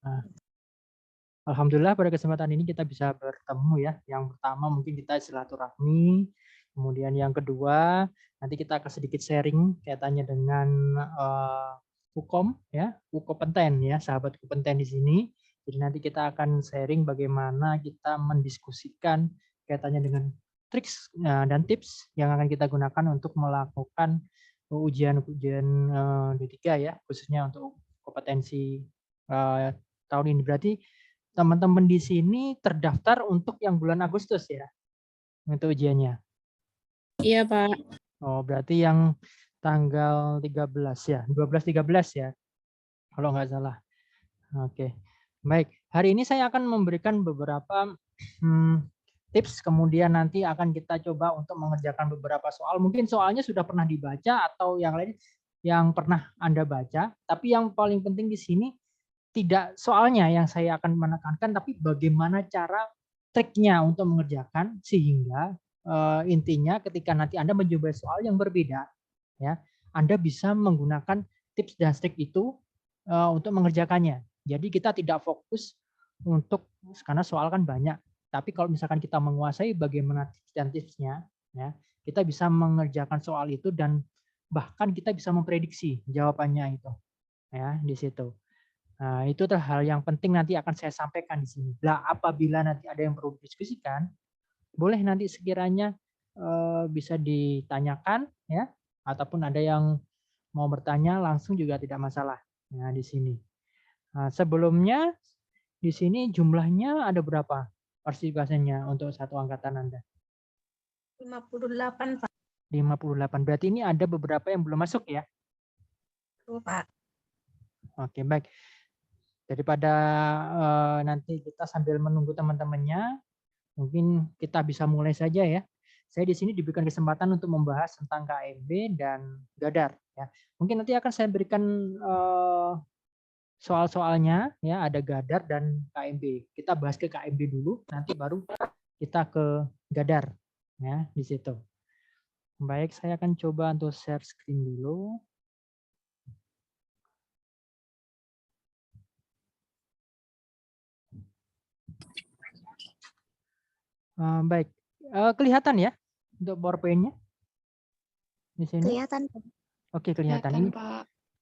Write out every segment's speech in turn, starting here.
Nah, alhamdulillah pada kesempatan ini kita bisa bertemu ya. Yang pertama mungkin kita silaturahmi, kemudian yang kedua nanti kita akan sedikit sharing kaitannya dengan Ukom ya, Ukopenten ya, sahabat Ukopenten di sini. Jadi nanti kita akan sharing bagaimana kita mendiskusikan kaitannya dengan triks dan tips yang akan kita gunakan untuk melakukan ujian-ujian D3 ya, khususnya untuk kompetensi tahun ini. Berarti teman-teman di sini terdaftar untuk yang bulan Agustus ya, untuk ujiannya. Iya, Pak. Oh, berarti yang tanggal 13 ya, 12-13 ya, kalau nggak salah. Oke, baik. Hari ini saya akan memberikan beberapa tips, kemudian nanti akan kita coba untuk mengerjakan beberapa soal. Mungkin soalnya sudah pernah dibaca atau yang lain yang pernah Anda baca, tapi yang paling penting di sini tidak soalnya yang saya akan menekankan, tapi bagaimana cara triknya untuk mengerjakan sehingga intinya ketika nanti Anda mencoba soal yang berbeda, ya Anda bisa menggunakan tips dan trik itu untuk mengerjakannya. Jadi kita tidak fokus untuk karena soal kan banyak, tapi kalau misalkan kita menguasai bagaimana tips dan tipsnya, ya kita bisa mengerjakan soal itu dan bahkan kita bisa memprediksi jawabannya itu, ya di situ. Nah, itu adalah hal yang penting nanti akan saya sampaikan di sini. Nah, apabila nanti ada yang perlu didiskusikan, boleh nanti sekiranya bisa ditanyakan ya, ataupun ada yang mau bertanya langsung juga tidak masalah. Nah, di sini. Nah, sebelumnya di sini jumlahnya ada berapa partisipasinya untuk satu angkatan Anda? 58, Pak. 58. Berarti ini ada beberapa yang belum masuk ya? Tuh, Pak. Oke, baik. Daripada nanti kita sambil menunggu teman-temannya, mungkin kita bisa mulai saja ya. Saya di sini diberikan kesempatan untuk membahas tentang KMB dan Gadar ya. Mungkin nanti akan saya berikan soal-soalnya ya, ada Gadar dan KMB. Kita bahas ke KMB dulu, nanti baru kita ke Gadar ya di situ. Baik, saya akan coba untuk share screen dulu. Baik, kelihatan ya untuk PowerPoint-nya di sini? Kelihatan, Pak. Oke, kelihatan.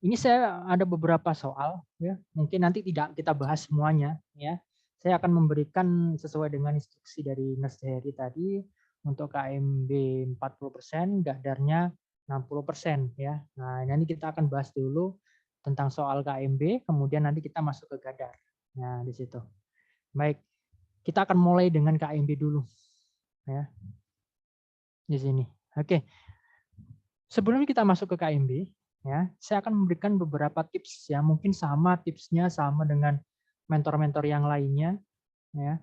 Ini saya ada beberapa soal ya. Mungkin nanti tidak kita bahas semuanya ya. Saya akan memberikan sesuai dengan instruksi dari Mas Heri tadi untuk KMB 40%, Gadarnya 60% ya. Nah, nanti kita akan bahas dulu tentang soal KMB, kemudian nanti kita masuk ke Gadar. Nah, di situ. Baik, kita akan mulai dengan KMB dulu ya. Di sini. Oke. Sebelum kita masuk ke KMB, ya, saya akan memberikan beberapa tips ya, mungkin sama tipsnya sama dengan mentor-mentor yang lainnya, ya,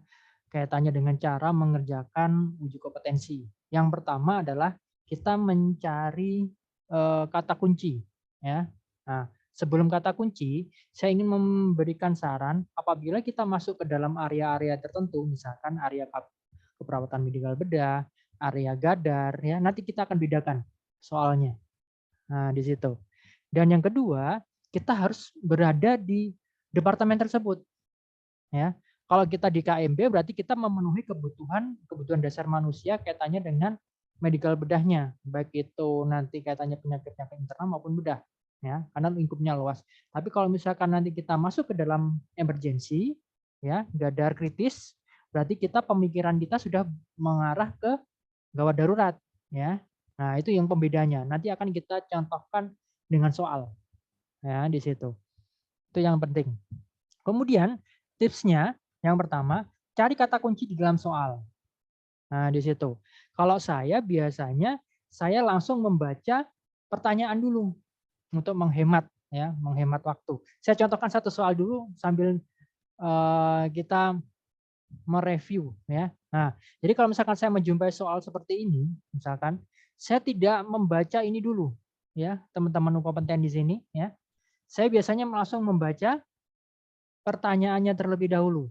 kaitannya dengan cara mengerjakan uji kompetensi. Yang pertama adalah kita mencari kata kunci, ya. Nah, sebelum kata kunci, saya ingin memberikan saran apabila kita masuk ke dalam area-area tertentu, misalkan area keperawatan medikal bedah, area Gadar, ya, nanti kita akan bedakan soalnya. Nah, di situ. Dan yang kedua, kita harus berada di departemen tersebut. Ya, kalau kita di KMB berarti kita memenuhi kebutuhan dasar manusia kaitannya dengan medical bedahnya, baik itu nanti kaitannya penyakit-penyakit internal maupun bedah, ya, karena lingkupnya luas. Tapi kalau misalkan nanti kita masuk ke dalam emergency, ya, Gadar kritis, berarti kita pemikiran kita sudah mengarah ke gawat darurat, ya. Nah, itu yang pembedanya. Nanti akan kita contohkan dengan soal. Ya, di situ. Itu yang penting. Kemudian tipsnya yang pertama, cari kata kunci di dalam soal. Nah, di situ. Kalau saya biasanya saya langsung membaca pertanyaan dulu untuk menghemat ya, menghemat waktu. Saya contohkan satu soal dulu sambil kita mereview ya. Nah, jadi kalau misalkan saya menjumpai soal seperti ini, misalkan saya tidak membaca ini dulu ya, teman-teman kompeten di sini ya. Saya biasanya langsung membaca pertanyaannya terlebih dahulu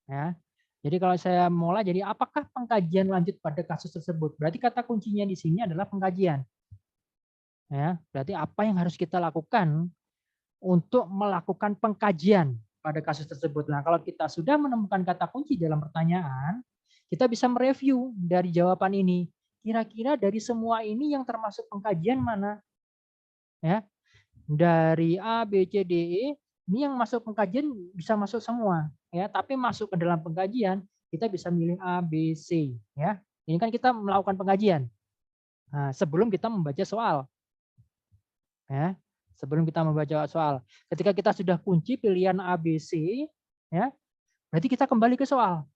ya. Jadi kalau saya mulai, jadi apakah pengkajian lanjut pada kasus tersebut? Berarti kata kuncinya di sini adalah pengkajian. Ya, berarti apa yang harus kita lakukan untuk melakukan pengkajian pada kasus tersebut. Nah, kalau kita sudah menemukan kata kunci dalam pertanyaan, kita bisa mereview dari jawaban ini. Kira-kira dari semua ini yang termasuk pengkajian mana? Ya, dari A, B, C, D, E, ini yang masuk pengkajian bisa masuk semua, ya. Tapi masuk ke dalam pengkajian kita bisa milih A, B, C, ya. Ini kan kita melakukan pengkajian. Nah, sebelum kita membaca soal, ya. Sebelum kita membaca soal, ketika kita sudah kunci pilihan A, B, C, ya, berarti kita kembali ke soal.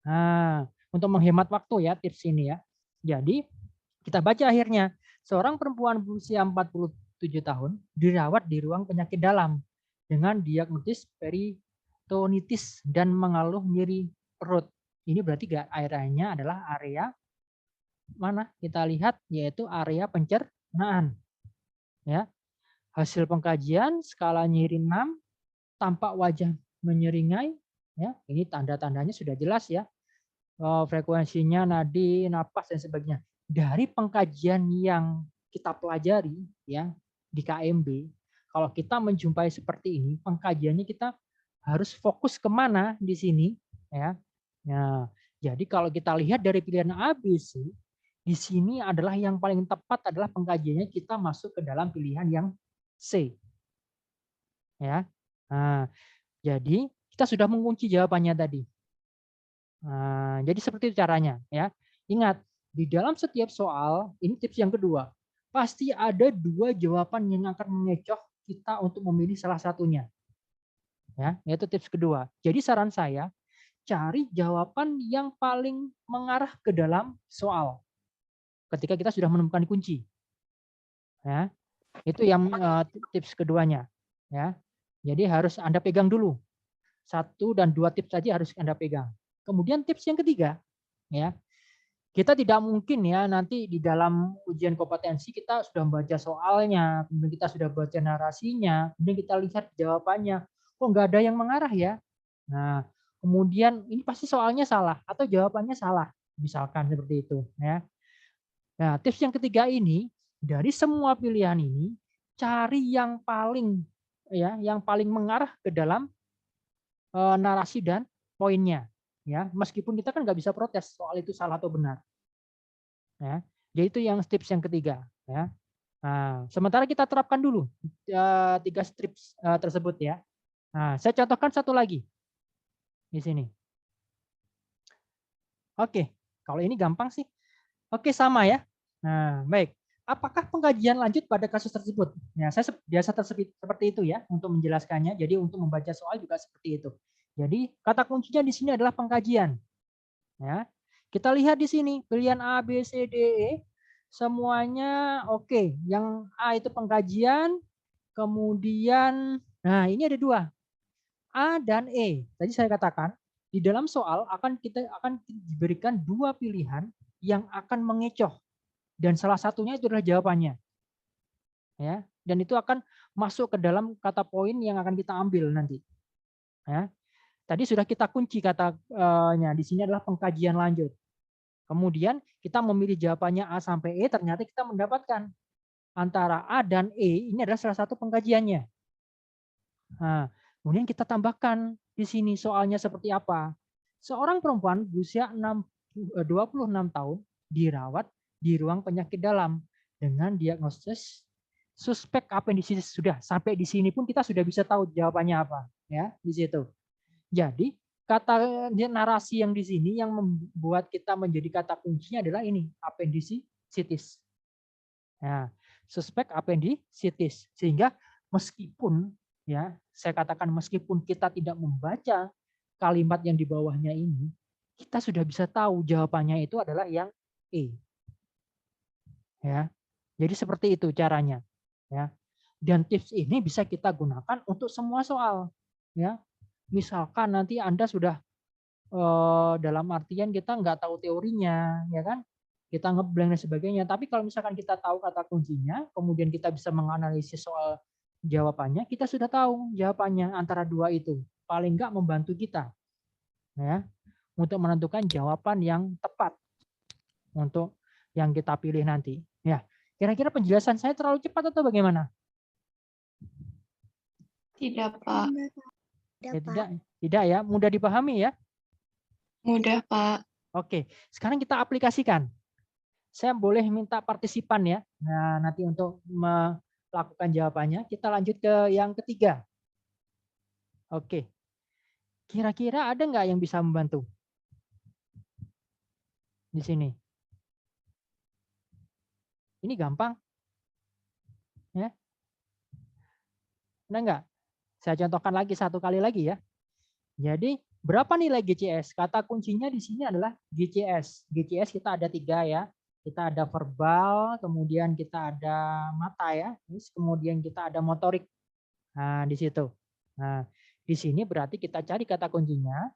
Nah, untuk menghemat waktu ya tips ini ya. Jadi kita baca akhirnya, seorang perempuan berusia 47 tahun dirawat di ruang penyakit dalam dengan diagnosis peritonitis dan mengeluh nyeri perut. Ini berarti areanya adalah area mana? Kita lihat yaitu area pencernaan. Ya. Hasil pengkajian skala nyeri 6, tampak wajah menyeringai, ya. Ini tanda-tandanya sudah jelas ya. Frekuensinya, nadi, napas dan sebagainya. Dari pengkajian yang kita pelajari ya di KMB, kalau kita menjumpai seperti ini, pengkajiannya kita harus fokus kemana di sini ya. Nah, jadi kalau kita lihat dari pilihan A, B, C, di sini adalah yang paling tepat adalah pengkajiannya kita masuk ke dalam pilihan yang C. Ya. Nah, jadi kita sudah mengunci jawabannya tadi. Nah, jadi seperti itu caranya ya. Ingat, di dalam setiap soal, ini tips yang kedua, pasti ada 2 jawaban yang akan mengecoh kita untuk memilih salah satunya. Ya, yaitu tips kedua. Jadi saran saya, cari jawaban yang paling mengarah ke dalam soal ketika kita sudah menemukan kunci. Ya. Itu yang tips keduanya, ya. Jadi harus Anda pegang dulu. 1 dan 2 tips tadi harus Anda pegang. Kemudian tips yang ketiga, ya. Kita tidak mungkin ya nanti di dalam ujian kompetensi kita sudah membaca soalnya, kemudian kita sudah baca narasinya, kemudian kita lihat jawabannya. Kok nggak ada yang mengarah ya? Nah, kemudian ini pasti soalnya salah atau jawabannya salah, misalkan seperti itu, ya. Nah, tips yang ketiga ini, dari semua pilihan ini, cari yang paling ya, yang paling mengarah ke dalam narasi dan poinnya, ya. Meskipun kita kan nggak bisa protes soal itu salah atau benar, ya. Jadi itu yang tips yang ketiga, ya. Nah, sementara kita terapkan dulu 3 tips tersebut ya. Nah, saya contohkan satu lagi di sini. Oke, kalau ini gampang sih. Oke, sama ya. Nah, baik. Apakah pengkajian lanjut pada kasus tersebut? Ya, saya biasa seperti itu ya untuk menjelaskannya. Jadi untuk membaca soal juga seperti itu. Jadi kata kuncinya di sini adalah pengkajian. Ya, kita lihat di sini pilihan A, B, C, D, E semuanya oke. Yang A itu pengkajian, kemudian, nah ini ada 2, A dan E. Tadi saya katakan di dalam soal kita akan diberikan 2 pilihan yang akan mengecoh dan salah satunya itu adalah jawabannya. Ya, dan itu akan masuk ke dalam kata poin yang akan kita ambil nanti. Ya. Tadi sudah kita kunci katanya di sini adalah pengkajian lanjut. Kemudian kita memilih jawabannya A sampai E, ternyata kita mendapatkan antara A dan E ini adalah salah satu pengkajiannya. Nah, kemudian kita tambahkan di sini soalnya seperti apa. Seorang perempuan berusia 26 tahun dirawat di ruang penyakit dalam dengan diagnosis suspek apendisitis. Sudah sampai di sini pun kita sudah bisa tahu jawabannya apa, ya, di situ. Jadi kata narasi yang di sini yang membuat kita menjadi kata kuncinya adalah ini, apendisitis. Nah, suspek apendisitis. Sehingga meskipun ya, saya katakan meskipun kita tidak membaca kalimat yang di bawahnya ini, kita sudah bisa tahu jawabannya itu adalah yang E. Ya. Jadi seperti itu caranya, ya. Dan tips ini bisa kita gunakan untuk semua soal, ya. Misalkan nanti Anda sudah dalam artian kita nggak tahu teorinya, ya kan? Kita ngeblank dan sebagainya. Tapi kalau misalkan kita tahu kata kuncinya, kemudian kita bisa menganalisis soal jawabannya, kita sudah tahu jawabannya antara 2 itu. Paling nggak membantu kita, ya, untuk menentukan jawaban yang tepat untuk yang kita pilih nanti. Ya, kira-kira penjelasan saya terlalu cepat atau bagaimana? Tidak, Pak. Ya, tidak ya, mudah dipahami ya. Mudah, Pak. Oke, sekarang kita aplikasikan. Saya boleh minta partisipan ya. Nah, nanti untuk melakukan jawabannya, kita lanjut ke yang ketiga. Oke, kira-kira ada nggak yang bisa membantu di sini? Ini gampang, ya. Ada nggak? Saya contohkan lagi satu kali lagi ya. Jadi berapa nilai GCS? Kata kuncinya di sini adalah GCS. GCS kita ada 3 ya. Kita ada verbal, kemudian kita ada mata ya, terus kemudian kita ada motorik. Nah, di situ. Nah, di sini berarti kita cari kata kuncinya.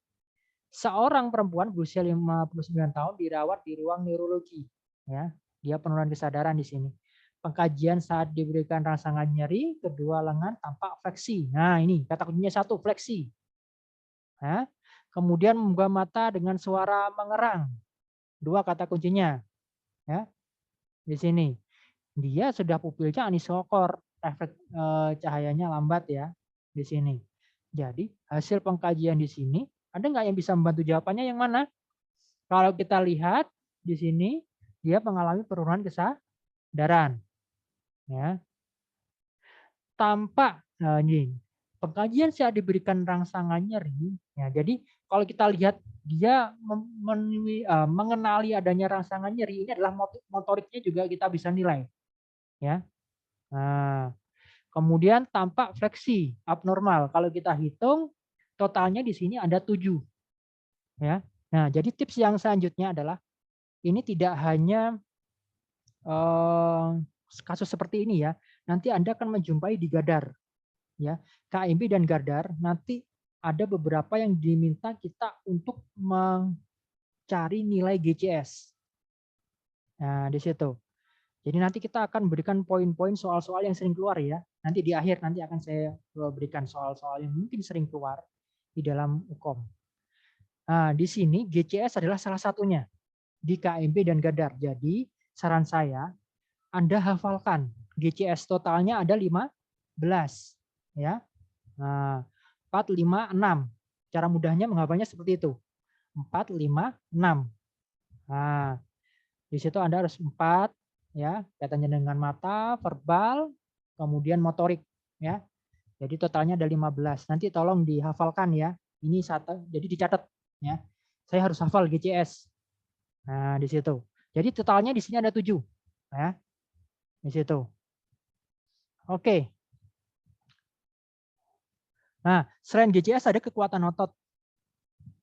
Seorang perempuan berusia 59 tahun dirawat di ruang neurologi. Ya, dia penurunan kesadaran di sini. Pengkajian saat diberikan rangsangan nyeri, kedua lengan tampak fleksi. Nah, ini kata kuncinya 1, fleksi. Ya. Kemudian membuka mata dengan suara mengerang. 2 kata kuncinya. Ya, di sini. Dia sudah pupilnya anisokor, efek cahayanya lambat ya di sini. Jadi hasil pengkajian di sini, ada nggak yang bisa membantu jawabannya yang mana? Kalau kita lihat di sini, dia mengalami penurunan kesadaran. Ya. Tampak ini pengkajian saat diberikan rangsangan nyeri. Ya, jadi kalau kita lihat dia mengenali adanya rangsangan nyeri, ini adalah motoriknya juga kita bisa nilai. Ya. Nah, kemudian tampak fleksi abnormal. Kalau kita hitung totalnya di sini ada 7. Ya. Nah, jadi tips yang selanjutnya adalah ini tidak hanya kasus seperti ini ya. Nanti Anda akan menjumpai di Gadar. Ya, KMB dan Gardar nanti ada beberapa yang diminta kita untuk mencari nilai GCS. Nah, di situ. Jadi nanti kita akan berikan poin-poin soal-soal yang sering keluar ya. Nanti di akhir nanti akan saya berikan soal-soal yang mungkin sering keluar di dalam UKOM. Nah, di sini GCS adalah salah satunya di KMB dan Gadar. Jadi saran saya Anda hafalkan GCS totalnya ada 15 ya. Nah, 4, 5, 6. Cara mudahnya menghafalnya seperti itu. 4, 5, 6. Nah, di situ Anda harus 4 ya, kaitannya dengan mata, verbal, kemudian motorik ya. Jadi totalnya ada 15. Nanti tolong dihafalkan ya. Ini satu, jadi dicatat ya. Saya harus hafal GCS. Nah, di situ. Jadi totalnya di sini ada 7 ya. Di situ. Oke. Nah, selain GCS ada kekuatan otot.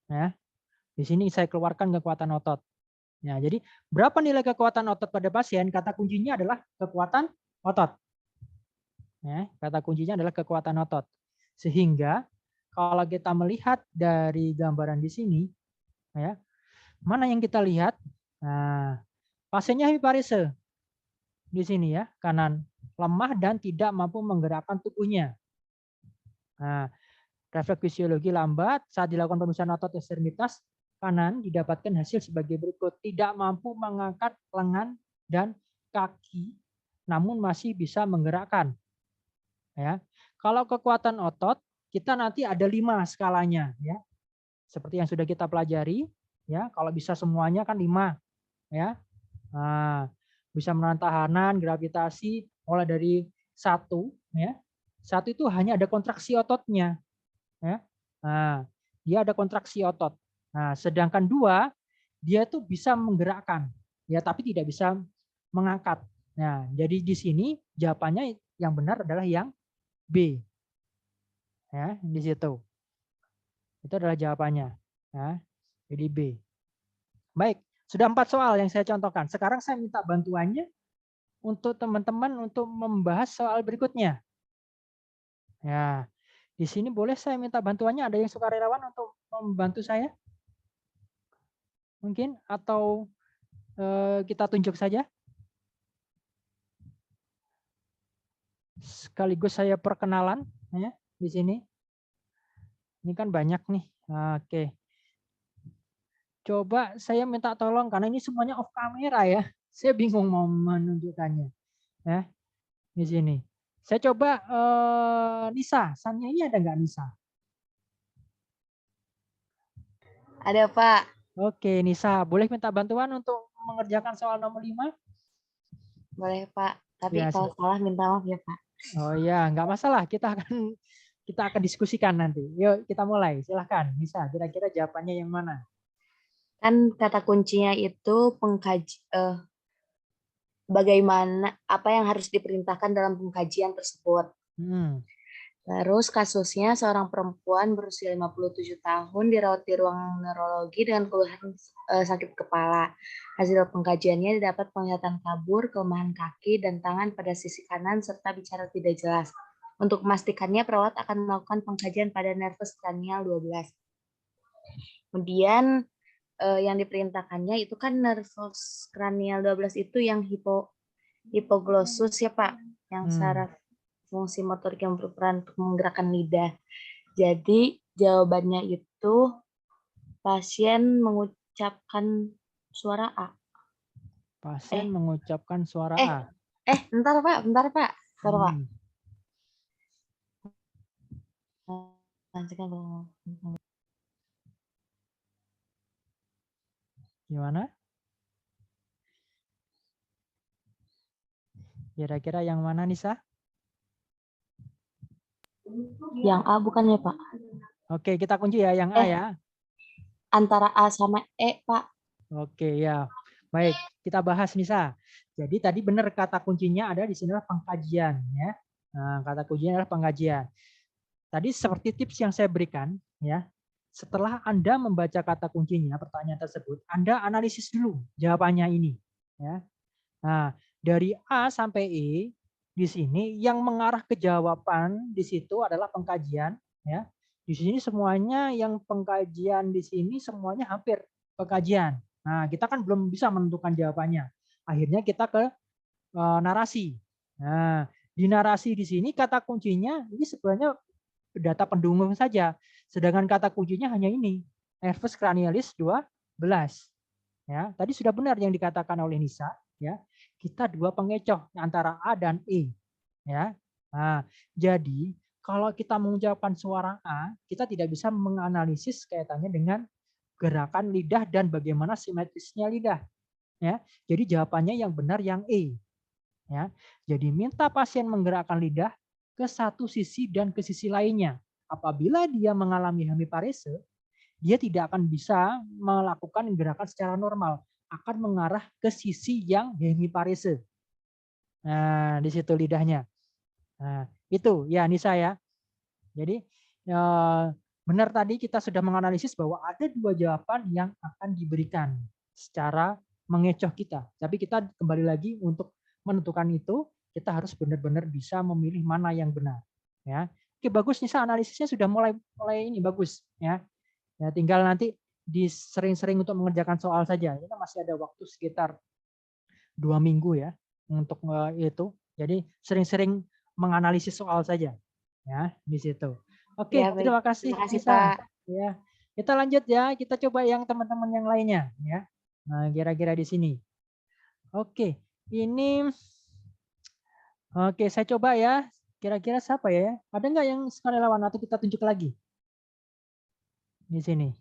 Ya. Di sini saya keluarkan kekuatan otot. Ya, jadi berapa nilai kekuatan otot pada pasien? Kata kuncinya adalah kekuatan otot. Ya, kata kuncinya adalah kekuatan otot. Sehingga kalau kita melihat dari gambaran di sini, ya, mana yang kita lihat? Nah, pasiennya hipoparese di sini ya, kanan, lemah dan tidak mampu menggerakkan tubuhnya. Nah, refleks fisiologi lambat saat dilakukan pemeriksaan otot ekstremitas kanan didapatkan hasil sebagai berikut. Tidak mampu mengangkat lengan dan kaki, namun masih bisa menggerakkan. Ya, kalau kekuatan otot kita nanti ada 5 skalanya, ya, seperti yang sudah kita pelajari. Ya, kalau bisa semuanya kan 5, ya. Nah, bisa menahan tahanan, gravitasi, mulai dari 1, ya. 1 itu hanya ada kontraksi ototnya, ya. Nah, dia ada kontraksi otot. Nah, sedangkan 2 dia tuh bisa menggerakkan, ya, tapi tidak bisa mengangkat. Nah, jadi di sini jawabannya yang benar adalah yang B. Ya, di situ. Itu adalah jawabannya. Ya, jadi B. Baik, sudah 4 soal yang saya contohkan. Sekarang saya minta bantuannya untuk teman-teman untuk membahas soal berikutnya. Ya, di sini boleh saya minta bantuannya, ada yang sukarelawan untuk membantu saya? Mungkin atau kita tunjuk saja? Sekaligus saya perkenalan ya di sini. Ini kan banyak nih. Oke. Coba saya minta tolong karena ini semuanya off kamera ya. Saya bingung mau menunjukkannya. Ya, di sini. Saya coba Nisa, Sannya ini ada nggak Nisa? Ada, Pak. Oke, Nisa, boleh minta bantuan untuk mengerjakan soal nomor 5? Boleh, Pak. Tapi Ya, kalau salah minta maaf ya, Pak. oh ya, nggak masalah. Kita akan diskusikan nanti. Yuk, kita mulai. Silahkan, Nisa. Kira-kira jawabannya yang mana? Kan kata kuncinya itu bagaimana apa yang harus diperintahkan dalam pengkajian tersebut. Hmm. Terus kasusnya seorang perempuan berusia 57 tahun dirawat di ruang neurologi dengan keluhan sakit kepala. Hasil pengkajiannya didapat penglihatan kabur, kelemahan kaki dan tangan pada sisi kanan serta bicara tidak jelas. Untuk memastikannya perawat akan melakukan pengkajian pada nervus cranial 12. Kemudian yang diperintahkannya itu kan nervus cranial 12 itu yang hipoglossus ya Pak, yang saraf fungsi motorik yang berperan untuk menggerakkan lidah. Jadi jawabannya itu pasien mengucapkan suara A. Pasien mengucapkan suara A. Bentar Pak. Bentar Pak. Gimana? Kira-kira yang mana, Nisa? Yang A bukan ya Pak? Oke, kita kunci ya yang A ya. Antara A sama E, Pak. Oke, ya. Baik, kita bahas Nisa. Jadi tadi benar kata kuncinya ada di sini adalah pengkajian ya. Nah, kata kuncinya adalah pengkajian. Tadi seperti tips yang saya berikan ya. Setelah Anda membaca kata kuncinya pertanyaan tersebut, Anda analisis dulu jawabannya ini ya. Nah, dari A sampai E di sini yang mengarah ke jawaban di situ adalah pengkajian ya. Di sini semuanya yang pengkajian di sini semuanya hampir pengkajian. Nah, kita kan belum bisa menentukan jawabannya. Akhirnya kita ke narasi. Nah, di narasi di sini kata kuncinya ini sebenarnya data pendukung saja. Sedangkan kata kuncinya hanya ini, nervus cranialis 12. Ya, tadi sudah benar yang dikatakan oleh Nisa, ya. Kita dua pengecoh antara A dan E, ya. Nah, jadi kalau kita mengucapkan suara A, kita tidak bisa menganalisis kaitannya dengan gerakan lidah dan bagaimana simetrisnya lidah, ya. Jadi jawabannya yang benar yang E, ya. Jadi minta pasien menggerakkan lidah ke satu sisi dan ke sisi lainnya. Apabila dia mengalami hemiparese, dia tidak akan bisa melakukan gerakan secara normal, akan mengarah ke sisi yang hemiparese. Nah, di situ lidahnya. Nah, itu ya Nisa ya. Jadi benar tadi kita sudah menganalisis bahwa ada dua jawaban yang akan diberikan secara mengecoh kita. Tapi kita kembali lagi untuk menentukan itu, kita harus benar-benar bisa memilih mana yang benar. Ya, oke bagus Nisa, analisisnya sudah mulai ini bagus ya. Ya, tinggal nanti sering-sering untuk mengerjakan soal saja. Ini kan masih ada waktu sekitar 2 minggu ya untuk itu. Jadi sering-sering menganalisis soal saja ya di situ. Oke, Ya, baik. terima kasih Terima kasih, Nisa. Pak. Ya, kita lanjut ya. Kita coba yang teman-teman yang lainnya ya. Nah, kira-kira di sini. Oke, ini oke saya coba ya. Kira-kira siapa ya? Ada nggak yang sukarelawan atau kita tunjuk lagi di sini?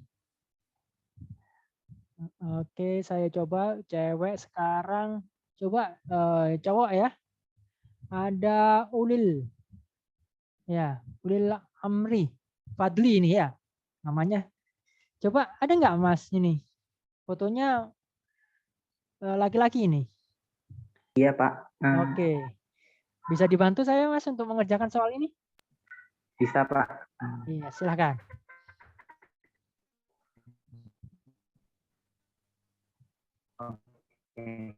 Oke, saya coba cewek sekarang. Coba cowok ya. Ada Ulil. Ya, Ulil Amri. Fadli ini ya namanya. Coba ada nggak Mas ini? Fotonya laki-laki ini. Iya, Pak. Oke. Bisa dibantu saya Mas untuk mengerjakan soal ini? Bisa, Pak. Iya, silakan. Oke.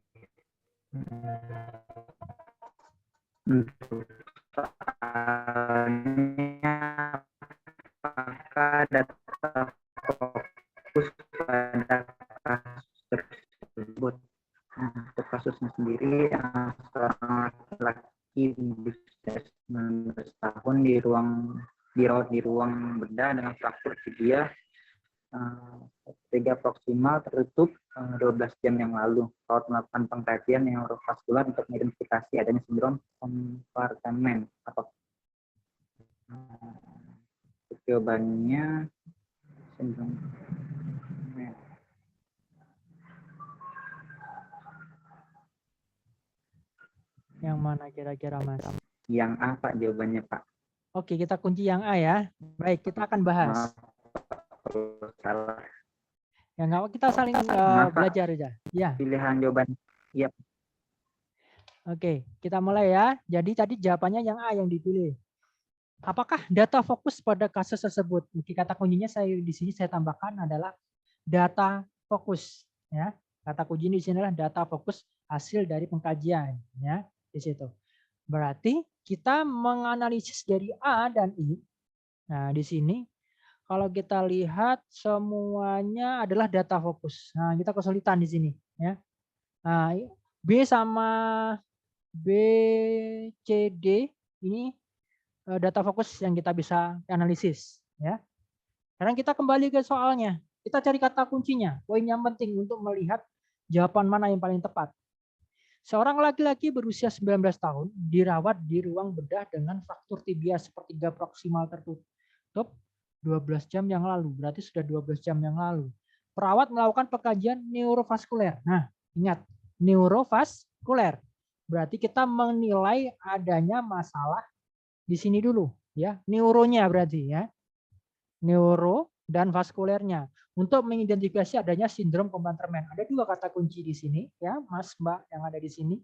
Untuk soalnya apakah data fokus pada kasus tersebut? Untuk kasusnya sendiri, seorang laki-laki berusia 19 tahun dirawat di ruang bedah dengan fraktur tibia tiga proksimal tertutup 12 jam yang lalu. Perawat melakukan pengkajian neurovaskular untuk mengidentifikasi adanya sindrom kompartemen atau jawabannya sindrom Yang mana kira-kira, Mas? Yang A, Pak, jawabannya, Pak. Oke, kita kunci yang A ya. Baik, kita akan bahas. Maaf, kalau salah. Ya, nggak apa, kita saling Maaf, Pak. belajar aja. Ya, Pilihan jawaban. Iya. oke. Kita mulai ya. Jadi tadi jawabannya yang A yang dipilih. Apakah data fokus pada kasus tersebut? Oke, kata kuncinya di sini saya tambahkan adalah data fokus. Ya, kata kunci di sini adalah data fokus hasil dari pengkajian. Ya, di situ. Berarti kita menganalisis dari A dan I. Nah, di sini kalau kita lihat semuanya adalah data fokus. Nah, kita kesulitan di sini, ya. Nah, B sama B, C, D ini data fokus yang kita bisa analisis, ya. Sekarang kita kembali ke soalnya. Kita cari kata kuncinya. Poin yang penting untuk melihat jawaban mana yang paling tepat. Seorang laki-laki berusia 19 tahun dirawat di ruang bedah dengan fraktur tibia sepertiga proksimal tertutup 12 jam yang lalu. Berarti sudah 12 jam yang lalu. Perawat melakukan pengkajian neurovaskuler. Nah, ingat, neurovaskuler. Berarti kita menilai adanya masalah di sini dulu, ya. Neuronya berarti, ya. Neuro dan vaskulernya. Untuk mengidentifikasi adanya sindrom kompartemen. Ada dua kata kunci di sini, ya, Mas, Mbak yang ada di sini,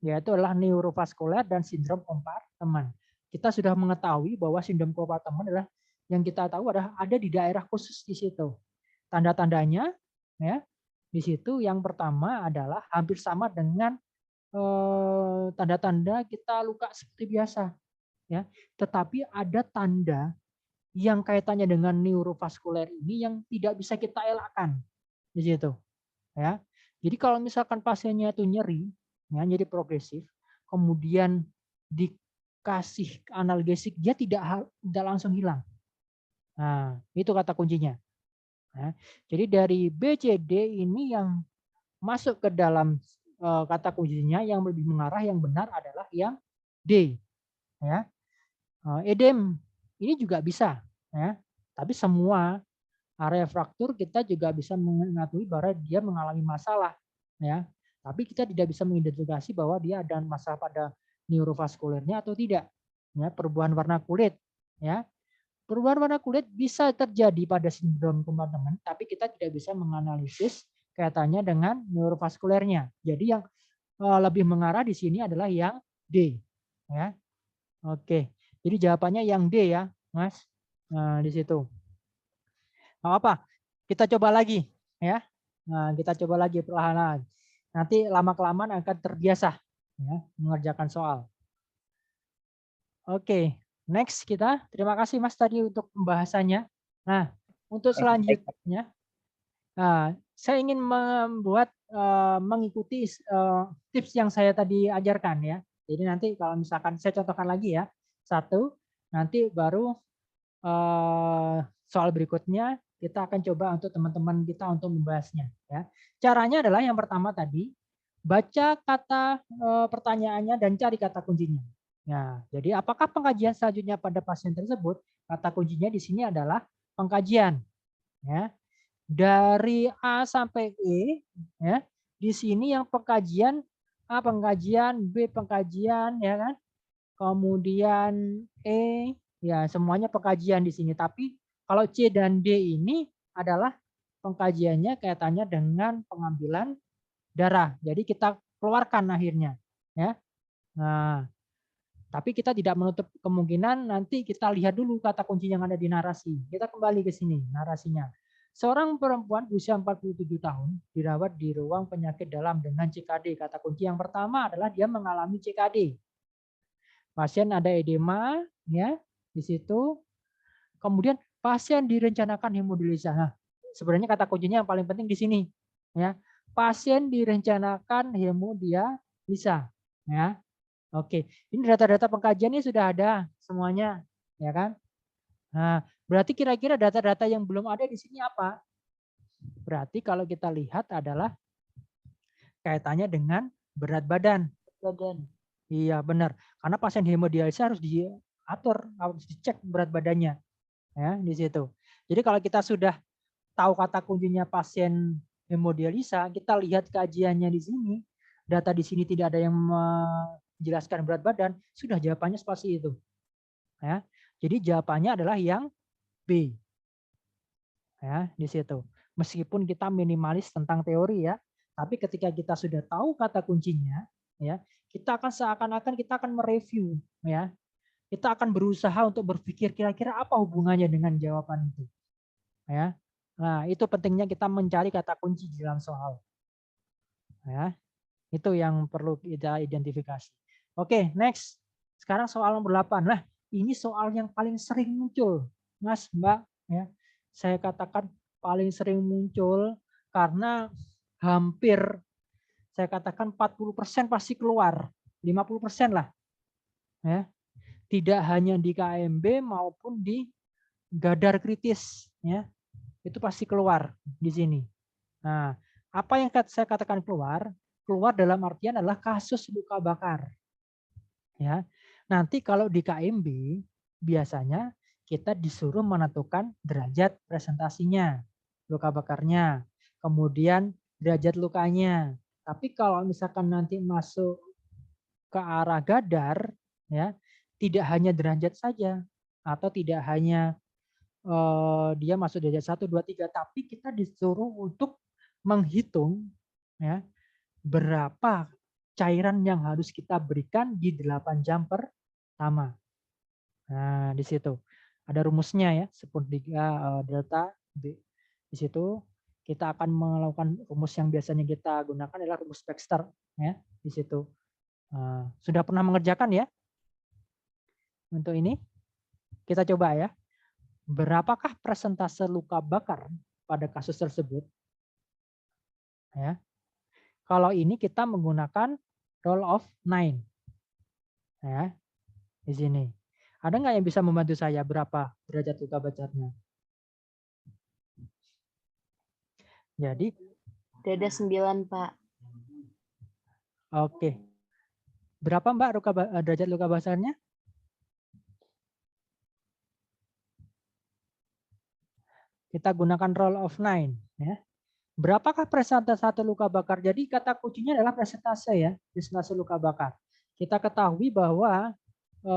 yaitu adalah neurovaskuler dan sindrom kompartemen. Kita sudah mengetahui bahwa sindrom kompartemen adalah yang kita tahu adalah ada di daerah khusus di situ. Tanda-tandanya, ya, di situ yang pertama adalah hampir sama dengan tanda-tanda kita luka seperti biasa, ya. Tetapi ada tanda yang kaitannya dengan neurovaskuler ini yang tidak bisa kita elakkan di situ, ya. Jadi kalau misalkan pasiennya itu nyeri, ya, nyeri progresif, kemudian dikasih analgesik, dia tidak langsung hilang. Nah, itu kata kuncinya. Nah, jadi dari B, C, D ini yang masuk ke dalam kata kuncinya yang lebih mengarah yang benar adalah yang D, ya. Edem ini juga bisa, ya. Tapi semua area fraktur kita juga bisa mengetahui bahwa dia mengalami masalah, ya. Tapi kita tidak bisa mengidentifikasi bahwa dia ada masalah pada neurovaskulernya atau tidak. Ya, perubahan warna kulit, ya. Perubahan warna kulit bisa terjadi pada sindrom kompartemen, tapi kita tidak bisa menganalisis kaitannya dengan neurovaskulernya. Jadi yang lebih mengarah di sini adalah yang D, ya. Oke. Jadi jawabannya yang D ya, Mas. Nah, di situ. Nggak apa-apa. Kita coba lagi, ya. Nah, kita coba lagi perlahan-lahan. Nanti lama-kelamaan akan terbiasa, ya, mengerjakan soal. Oke, next kita. Terima kasih Mas tadi untuk pembahasannya. Nah, untuk selanjutnya, saya ingin mengikuti tips yang saya tadi ajarkan, ya. Jadi nanti kalau misalkan saya contohkan lagi ya, satu, nanti baru soal berikutnya kita akan coba untuk teman-teman kita untuk membahasnya, ya. Caranya adalah yang pertama tadi, baca kata pertanyaannya dan cari kata kuncinya. Nah, jadi apakah pengkajian selanjutnya pada pasien tersebut? Kata kuncinya di sini adalah pengkajian, ya. Dari A sampai E, ya. Di sini yang pengkajian A pengkajian, B pengkajian, ya kan? Kemudian E, ya semuanya pengkajian di sini. Tapi kalau C dan D ini adalah pengkajiannya kaitannya dengan pengambilan darah. Jadi kita keluarkan akhirnya, ya. Nah, tapi kita tidak menutup kemungkinan nanti kita lihat dulu kata kunci yang ada di narasi. Kita kembali ke sini narasinya. Seorang perempuan berusia 47 tahun dirawat di ruang penyakit dalam dengan CKD. Kata kunci yang pertama adalah dia mengalami CKD. Pasien ada edema, ya, di situ. Kemudian pasien direncanakan hemodialisa. Nah, sebenarnya kata kuncinya yang paling penting di sini, ya. Pasien direncanakan hemodialisa, ya. Oke, ini data-data pengkajian ini sudah ada semuanya, ya kan? Nah, berarti kira-kira data-data yang belum ada di sini apa? Berarti kalau kita lihat adalah kaitannya dengan berat badan. Iya, benar. Karena pasien hemodialisa harus diatur, harus dicek berat badannya, ya, di situ. Jadi kalau kita sudah tahu kata kuncinya pasien hemodialisa, kita lihat kajiannya di sini, data di sini tidak ada yang jelaskan berat badan, sudah jawabannya spasi itu. Ya. Jadi jawabannya adalah yang B. Ya, di situ. Meskipun kita minimalis tentang teori ya, tapi ketika kita sudah tahu kata kuncinya, ya, kita akan seakan-akan kita akan mereview, ya. Kita akan berusaha untuk berpikir kira-kira apa hubungannya dengan jawaban itu. Ya. Nah, itu pentingnya kita mencari kata kunci di dalam soal. Ya. Itu yang perlu kita identifikasi. Oke, next. Sekarang soal nomor 8. Nah, ini soal yang paling sering muncul, Mas, Mbak, ya. Saya katakan paling sering muncul karena hampir saya katakan 40% pasti keluar, 50% lah. Ya. Tidak hanya di KMB maupun di gadar kritis, ya. Itu pasti keluar di sini. Nah, apa yang saya katakan keluar? Keluar dalam artian adalah kasus luka bakar. Ya. Nanti kalau di KMB biasanya kita disuruh menentukan derajat presentasinya, luka bakarnya, kemudian derajat lukanya. Tapi kalau misalkan nanti masuk ke arah gadar, ya, tidak hanya derajat saja atau tidak hanya dia masuk derajat 1, 2, 3, tapi kita disuruh untuk menghitung, ya, berapa cairan yang harus kita berikan di 8 jam pertama. Nah, di situ ada rumusnya ya, /3 delta B. Di situ kita akan melakukan rumus yang biasanya kita gunakan adalah rumus Baxter ya, di situ. Sudah pernah mengerjakan ya? Untuk ini kita coba ya. Berapakah persentase luka bakar pada kasus tersebut? Ya. Kalau ini kita menggunakan roll of 9. Ya. Di sini. Ada nggak yang bisa membantu saya berapa derajat luka bakarnya? Jadi Ada 9, Pak. Oke. Berapa Mbak derajat luka bakarnya? Kita gunakan roll of 9 ya. Berapakah persentase satu luka bakar? Jadi kata kuncinya adalah persentase ya, persentase luka bakar. Kita ketahui bahwa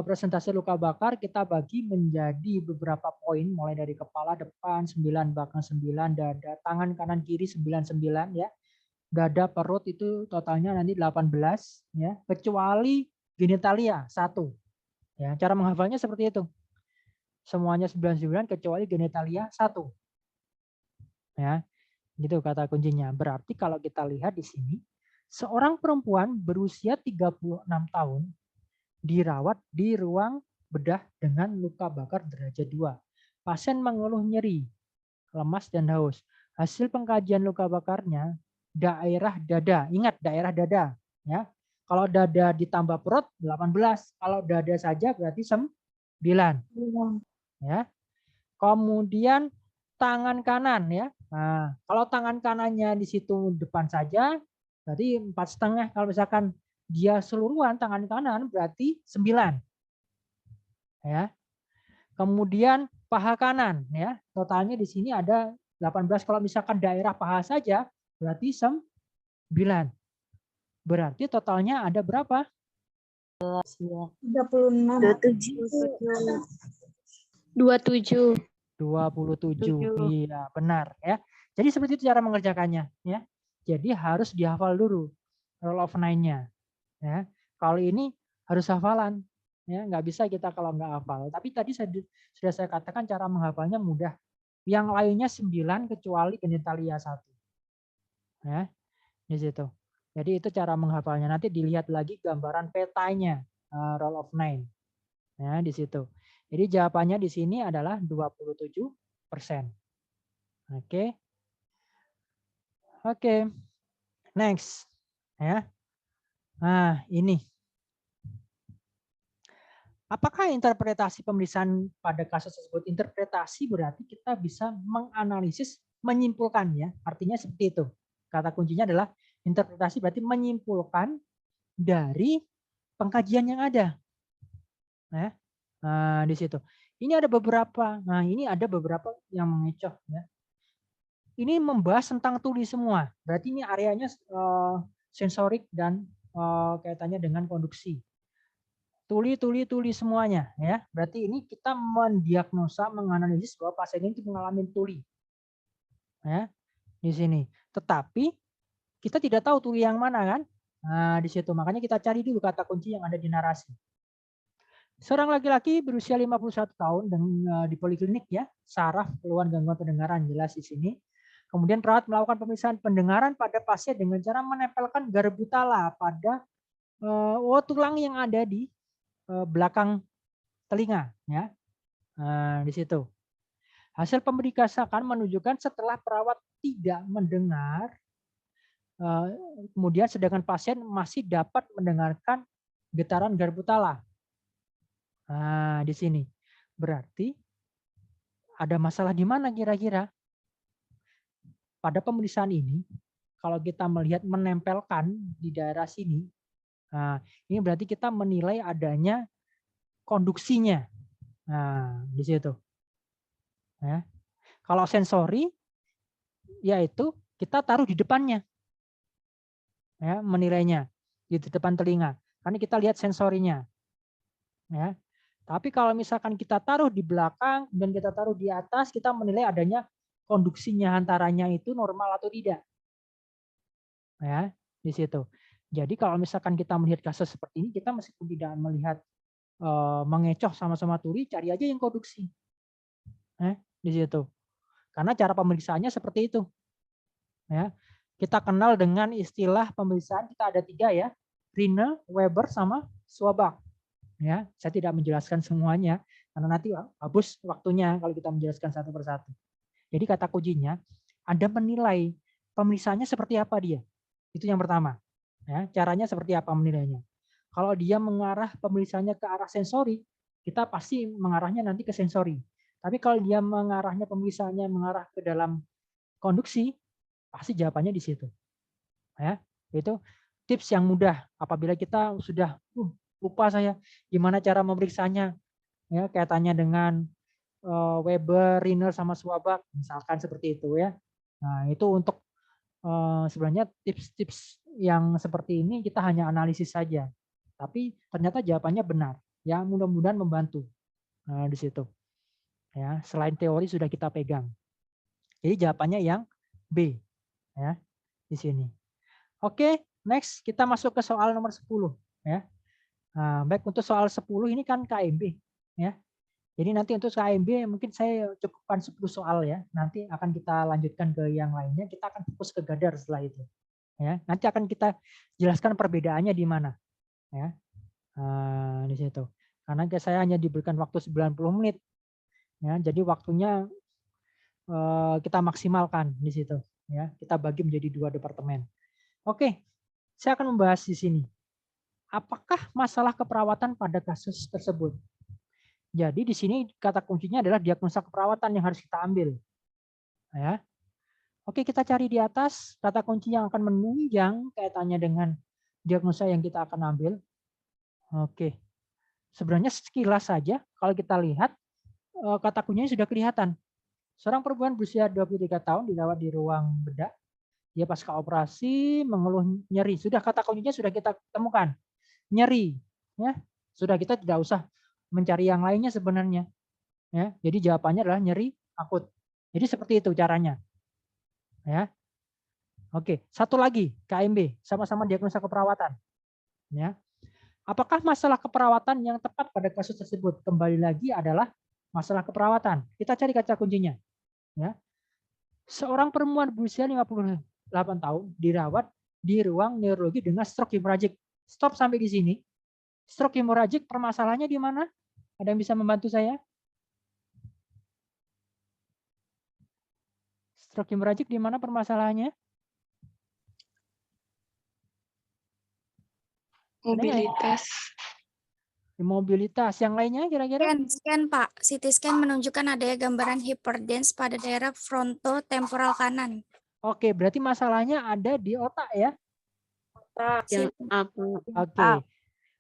presentase luka bakar kita bagi menjadi beberapa poin, mulai dari kepala depan 9, belakang 9, dada, tangan kanan kiri 9 ya. Dada, perut itu totalnya nanti 18 ya, kecuali genitalia 1. Ya, cara menghafalnya seperti itu. Semuanya 99 kecuali genitalia 1. Ya. Gitu kata kuncinya. Berarti kalau kita lihat di sini, seorang perempuan berusia 36 tahun dirawat di ruang bedah dengan luka bakar derajat 2. Pasien mengeluh nyeri, lemas dan haus. Hasil pengkajian luka bakarnya daerah dada. Ingat daerah dada, ya. Kalau dada ditambah perut 18, kalau dada saja berarti 9. Ya. Kemudian tangan kanan ya. Nah, kalau tangan kanannya di situ depan saja berarti 4,5. Kalau misalkan dia seluruhan tangan kanan berarti 9. Ya. Kemudian paha kanan ya. Totalnya di sini ada 18. Kalau misalkan daerah paha saja berarti 9. Berarti totalnya ada berapa? 27. 27. Iya, benar ya. Jadi seperti itu cara mengerjakannya ya. Jadi harus dihafal dulu roll of 9-nya. Ya. Kalau ini harus hafalan. Ya, nggak bisa kita kalau nggak hafal. Tapi tadi sudah saya katakan cara menghafalnya mudah. Yang lainnya 9 kecuali genitalia 1. Ya, di situ. Jadi itu cara menghafalnya. Nanti dilihat lagi gambaran petanya roll of 9. Ya, di situ. Jadi jawabannya di sini adalah 27%. Oke. Oke. Next. Ya. Nah, ini. Apakah interpretasi pemeriksaan pada kasus tersebut? Interpretasi berarti kita bisa menganalisis, menyimpulkan ya. Artinya seperti itu. Kata kuncinya adalah interpretasi berarti menyimpulkan dari pengkajian yang ada. Nah, di situ. Ini ada beberapa. Nah, ini ada beberapa yang mengecoh ya. Ini membahas tentang tuli semua. Berarti ini areanya sensorik dan kaitannya dengan konduksi. Tuli semuanya ya. Berarti ini kita mendiagnosa, menganalisis bahwa pasien ini mengalami tuli. Ya, di sini. Tetapi kita tidak tahu tuli yang mana kan? Nah, di situ. Makanya kita cari dulu kata kunci yang ada di narasi. Seorang laki-laki berusia 51 tahun dan di poliklinik ya, saraf, keluhan gangguan pendengaran jelas di sini. Kemudian perawat melakukan pemeriksaan pendengaran pada pasien dengan cara menempelkan garpu tala pada tulang yang ada di belakang telinga ya. Nah, di situ. Hasil pemeriksaan menunjukkan setelah perawat tidak mendengar, kemudian sedangkan pasien masih dapat mendengarkan getaran garpu tala. Nah, di sini. Berarti ada masalah di mana kira-kira? Pada pemeriksaan ini, kalau kita melihat menempelkan di daerah sini, nah, ini berarti kita menilai adanya konduksinya. Nah, di situ. Ya. Kalau sensori, yaitu kita taruh di depannya, ya, menilainya di depan telinga. Karena kita lihat sensorinya. Ya. Tapi kalau misalkan kita taruh di belakang dan kita taruh di atas, kita menilai adanya konduksinya antaranya itu normal atau tidak. Ya, di situ. Jadi kalau misalkan kita melihat kasus seperti ini, kita meskipun tidak melihat mengecoh sama-sama tuli, cari aja yang konduksi. Di situ. Karena cara pemeriksaannya seperti itu. Ya, kita kenal dengan istilah pemeriksaan, kita ada 3 ya, Rinel, Weber, sama Swabach. Ya, saya tidak menjelaskan semuanya karena nanti habis waktunya kalau kita menjelaskan satu persatu. Jadi kata kuncinya, Anda menilai pemeriksaannya seperti apa dia. Itu yang pertama. Ya, caranya seperti apa menilainya. Kalau dia mengarah pemeriksaannya ke arah sensori, kita pasti mengarahnya nanti ke sensori. Tapi kalau dia mengarahnya pemeriksaannya mengarah ke dalam konduksi, pasti jawabannya di situ. Ya, itu tips yang mudah apabila kita sudah lupa saya gimana cara memeriksanya, ya kaitannya dengan Weber, Rinel sama Swabach, misalkan seperti itu ya. Nah itu untuk sebenarnya tips-tips yang seperti ini kita hanya analisis saja, tapi ternyata jawabannya benar. Ya mudah-mudahan membantu di situ. Ya selain teori sudah kita pegang. Jadi jawabannya yang B ya di sini. Oke, next kita masuk ke soal nomor 10 ya. Nah, baik untuk soal 10 ini kan KMB ya. Jadi nanti untuk KMB mungkin saya cukupkan 10 soal ya. Nanti akan kita lanjutkan ke yang lainnya. Kita akan fokus ke Gadar setelah itu. Ya, nanti akan kita jelaskan perbedaannya di mana. Ya. Di situ. Karena saya hanya diberikan waktu 90 menit. Ya, jadi waktunya kita maksimalkan di situ. Ya, kita bagi menjadi 2 departemen. Oke, saya akan membahas di sini. Apakah masalah keperawatan pada kasus tersebut? Jadi di sini kata kuncinya adalah diagnosa keperawatan yang harus kita ambil. Ya. Oke, kita cari di atas kata kunci yang akan menunjang kaitannya dengan diagnosa yang kita akan ambil. Oke. Sebenarnya sekilas saja kalau kita lihat kata kuncinya sudah kelihatan. Seorang perempuan berusia 23 tahun dirawat di ruang bedah. Dia pasca operasi mengeluh nyeri. Sudah kata kuncinya sudah kita temukan. Nyeri, ya. Sudah kita tidak usah mencari yang lainnya sebenarnya. Ya, jadi jawabannya adalah nyeri akut. Jadi seperti itu caranya. Ya. Oke, satu lagi KMB, sama-sama diagnosa keperawatan. Ya. Apakah masalah keperawatan yang tepat pada kasus tersebut? Kembali lagi adalah masalah keperawatan. Kita cari kata kuncinya. Ya. Seorang perempuan berusia 58 tahun dirawat di ruang neurologi dengan stroke hemorrhagic. Stop sampai di sini. Stroke hemorrhagic permasalahannya di mana? Ada yang bisa membantu saya? Stroke hemorrhagic di mana permasalahannya? Mobilitas. Mobilitas. Yang lainnya kira-kira? Scan, Pak. CT scan menunjukkan adanya gambaran hyperdance pada daerah frontotemporal kanan. Oke, berarti masalahnya ada di otak ya? Otak yang apa? Oke,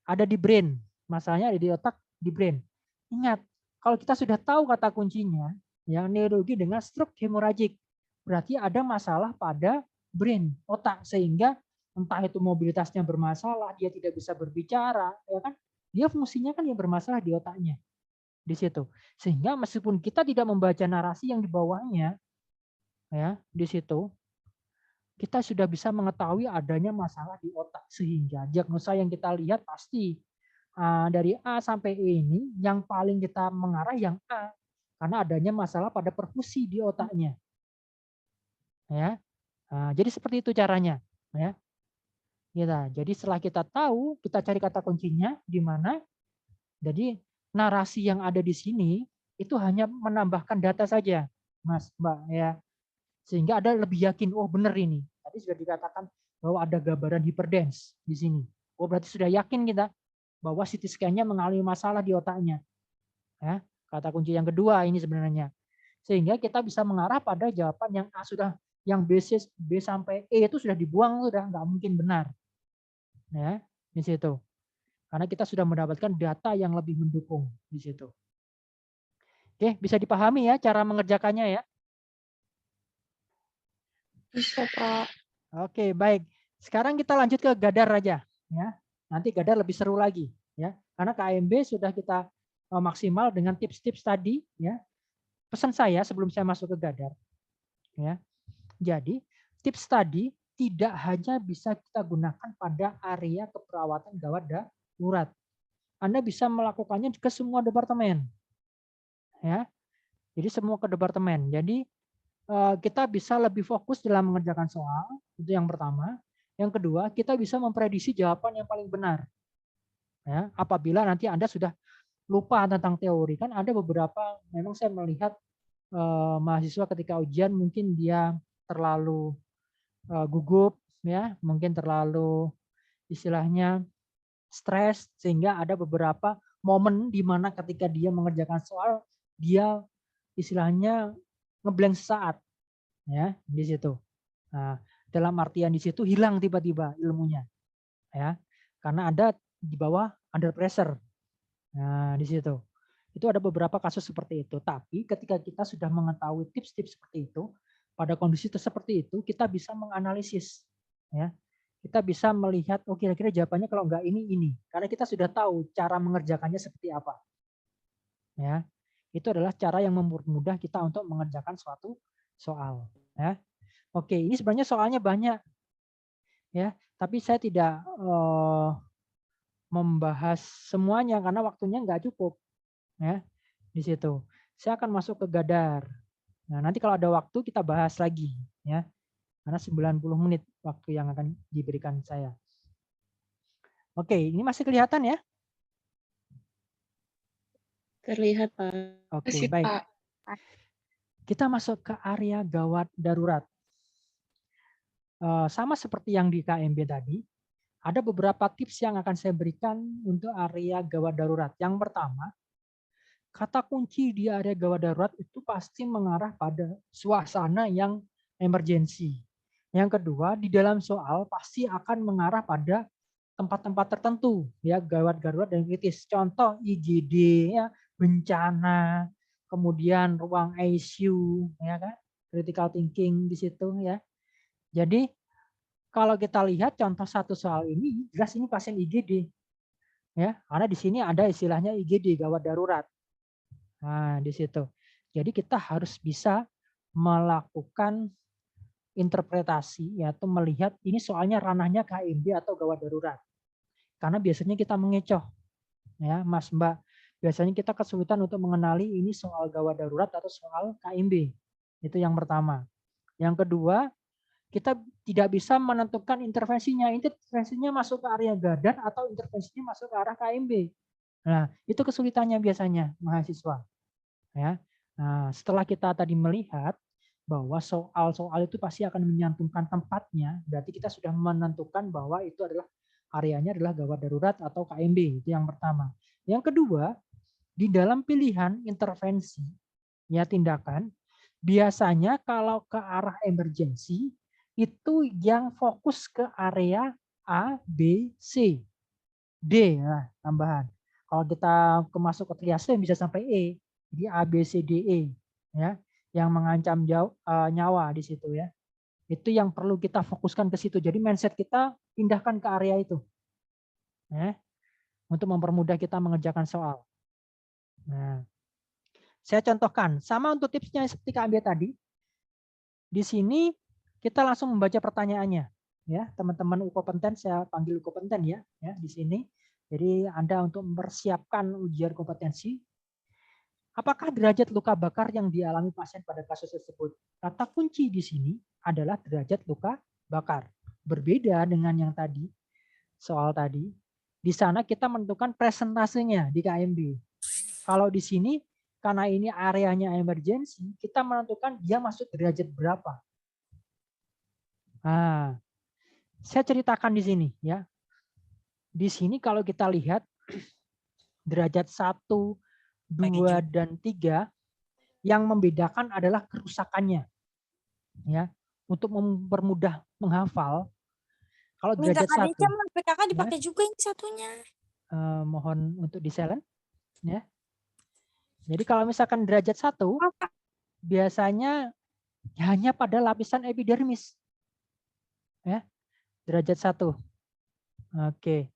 ada di brain. Masalahnya ada di otak, di brain. Ingat, kalau kita sudah tahu kata kuncinya, yang neurologi dengan stroke hemorrhagic, berarti ada masalah pada brain, otak, sehingga entah itu mobilitasnya bermasalah, dia tidak bisa berbicara, ya kan? Dia fungsinya kan yang bermasalah di otaknya di situ. Sehingga meskipun kita tidak membaca narasi yang di bawahnya, ya di situ kita sudah bisa mengetahui adanya masalah di otak, sehingga diagnosa yang kita lihat pasti dari A sampai E ini yang paling kita mengarah yang A karena adanya masalah pada perfusi di otaknya. Ya, jadi seperti itu caranya. Ya, jadi setelah kita tahu, kita cari kata kuncinya di mana. Jadi narasi yang ada di sini itu hanya menambahkan data saja, Mas, Mbak, ya. Sehingga ada lebih yakin, oh benar ini. Tadi sudah dikatakan bahwa ada gambaran hyperdense di sini. Oh berarti sudah yakin kita bahwa CT scan-nya mengalami masalah di otaknya. Ya, kata kunci yang kedua ini sebenarnya. Sehingga kita bisa mengarah pada jawaban yang A sudah, yang B sampai E itu sudah dibuang, sudah nggak mungkin benar. Ya, di situ. Karena kita sudah mendapatkan data yang lebih mendukung di situ. Oke, bisa dipahami ya cara mengerjakannya ya. Bisa, Pak. Oke, baik. Sekarang kita lanjut ke Gadar aja, ya. Nanti Gadar lebih seru lagi, ya. Karena KMB sudah kita maksimal dengan tips-tips tadi, ya. Pesan saya sebelum saya masuk ke Gadar, ya. Jadi tips tadi tidak hanya bisa kita gunakan pada area keperawatan gawat darurat. Anda bisa melakukannya ke semua departemen, ya. Jadi semua ke departemen. Jadi kita bisa lebih fokus dalam mengerjakan soal, itu yang pertama. Yang kedua, kita bisa memprediksi jawaban yang paling benar. Ya, apabila nanti Anda sudah lupa tentang teori, kan ada beberapa, memang saya melihat mahasiswa ketika ujian mungkin dia terlalu gugup, ya, mungkin terlalu istilahnya stres, sehingga ada beberapa momen di mana ketika dia mengerjakan soal, dia istilahnya ngeblank sesaat, ya di situ. Nah, dalam artian di situ hilang tiba-tiba ilmunya, ya, karena ada di bawah under pressure. Nah, di situ itu ada beberapa kasus seperti itu. Tapi ketika kita sudah mengetahui tips-tips seperti itu, pada kondisi seperti itu kita bisa menganalisis, ya. Kita bisa melihat, oh kira-kira jawabannya kalau enggak ini, karena kita sudah tahu cara mengerjakannya seperti apa, ya. Itu adalah cara yang mempermudah kita untuk mengerjakan suatu soal, ya. Oke, ini sebenarnya soalnya banyak, ya, tapi saya tidak membahas semuanya karena waktunya nggak cukup, ya, di situ. Saya akan masuk ke Gadar. Nah, nanti kalau ada waktu kita bahas lagi, ya, karena 90 menit waktu yang akan diberikan saya. Oke, ini masih kelihatan ya? Terlihat, Pak. Oke, Masih, baik. Pak. Kita masuk ke area gawat darurat. Sama seperti yang di KMB tadi, ada beberapa tips yang akan saya berikan untuk area gawat darurat. Yang pertama, kata kunci di area gawat darurat itu pasti mengarah pada suasana yang emergensi. Yang kedua, di dalam soal pasti akan mengarah pada tempat-tempat tertentu, ya, gawat darurat dan kritis. Contoh IGD, ya, bencana, kemudian ruang ICU, ya kan, critical thinking di situ, ya. Jadi kalau kita lihat contoh satu soal ini, jelas ini pasien IGD, ya, karena di sini ada istilahnya IGD, gawat darurat. Nah, di situ. Jadi kita harus bisa melakukan interpretasi, yaitu melihat ini soalnya ranahnya KMB atau gawat darurat. Karena biasanya kita mengecoh, ya, Mas Mbak. Biasanya kita kesulitan untuk mengenali ini soal gawat darurat atau soal KMB. Itu yang pertama. Yang kedua, kita tidak bisa menentukan intervensinya. Intervensinya masuk ke area Gadar atau intervensinya masuk ke arah KMB. Nah, itu kesulitannya biasanya mahasiswa. Ya. Nah, setelah kita tadi melihat bahwa soal-soal itu pasti akan menyantumkan tempatnya, berarti kita sudah menentukan bahwa itu adalah areanya adalah gawat darurat atau KMB. Itu yang pertama. Yang kedua, di dalam pilihan intervensi, ya, tindakan, biasanya kalau ke arah emergency itu yang fokus ke area A, B, C, D, nah, tambahan. Kalau kita masuk ke triase bisa sampai E, jadi A, B, C, D, E, ya, yang mengancam nyawa di situ, ya. Itu yang perlu kita fokuskan ke situ. Jadi mindset kita pindahkan ke area itu. Ya. untuk mempermudah kita mengerjakan soal. Nah, saya contohkan, sama untuk tipsnya seperti Kak Ambia tadi. Di sini kita langsung membaca pertanyaannya, ya teman-teman kompeten, saya panggil kompeten ya di sini. Jadi Anda untuk mempersiapkan ujian kompetensi. Apakah derajat luka bakar yang dialami pasien pada kasus tersebut? Kata kunci di sini adalah derajat luka bakar. Berbeda dengan yang tadi, soal tadi. Di sana kita menentukan presentasenya di KMB. Kalau di sini, karena ini areanya emergency, kita menentukan dia masuk derajat berapa. Nah, saya ceritakan di sini ya. Di sini kalau kita lihat derajat 1, 2, dan 3 yang membedakan adalah kerusakannya. Ya, untuk mempermudah menghafal. Kalau derajat 1, PKK dipakai juga yang satunya. mohon untuk di silent ya. Jadi kalau misalkan derajat 1 biasanya hanya pada lapisan epidermis. Ya. Derajat 1. Oke.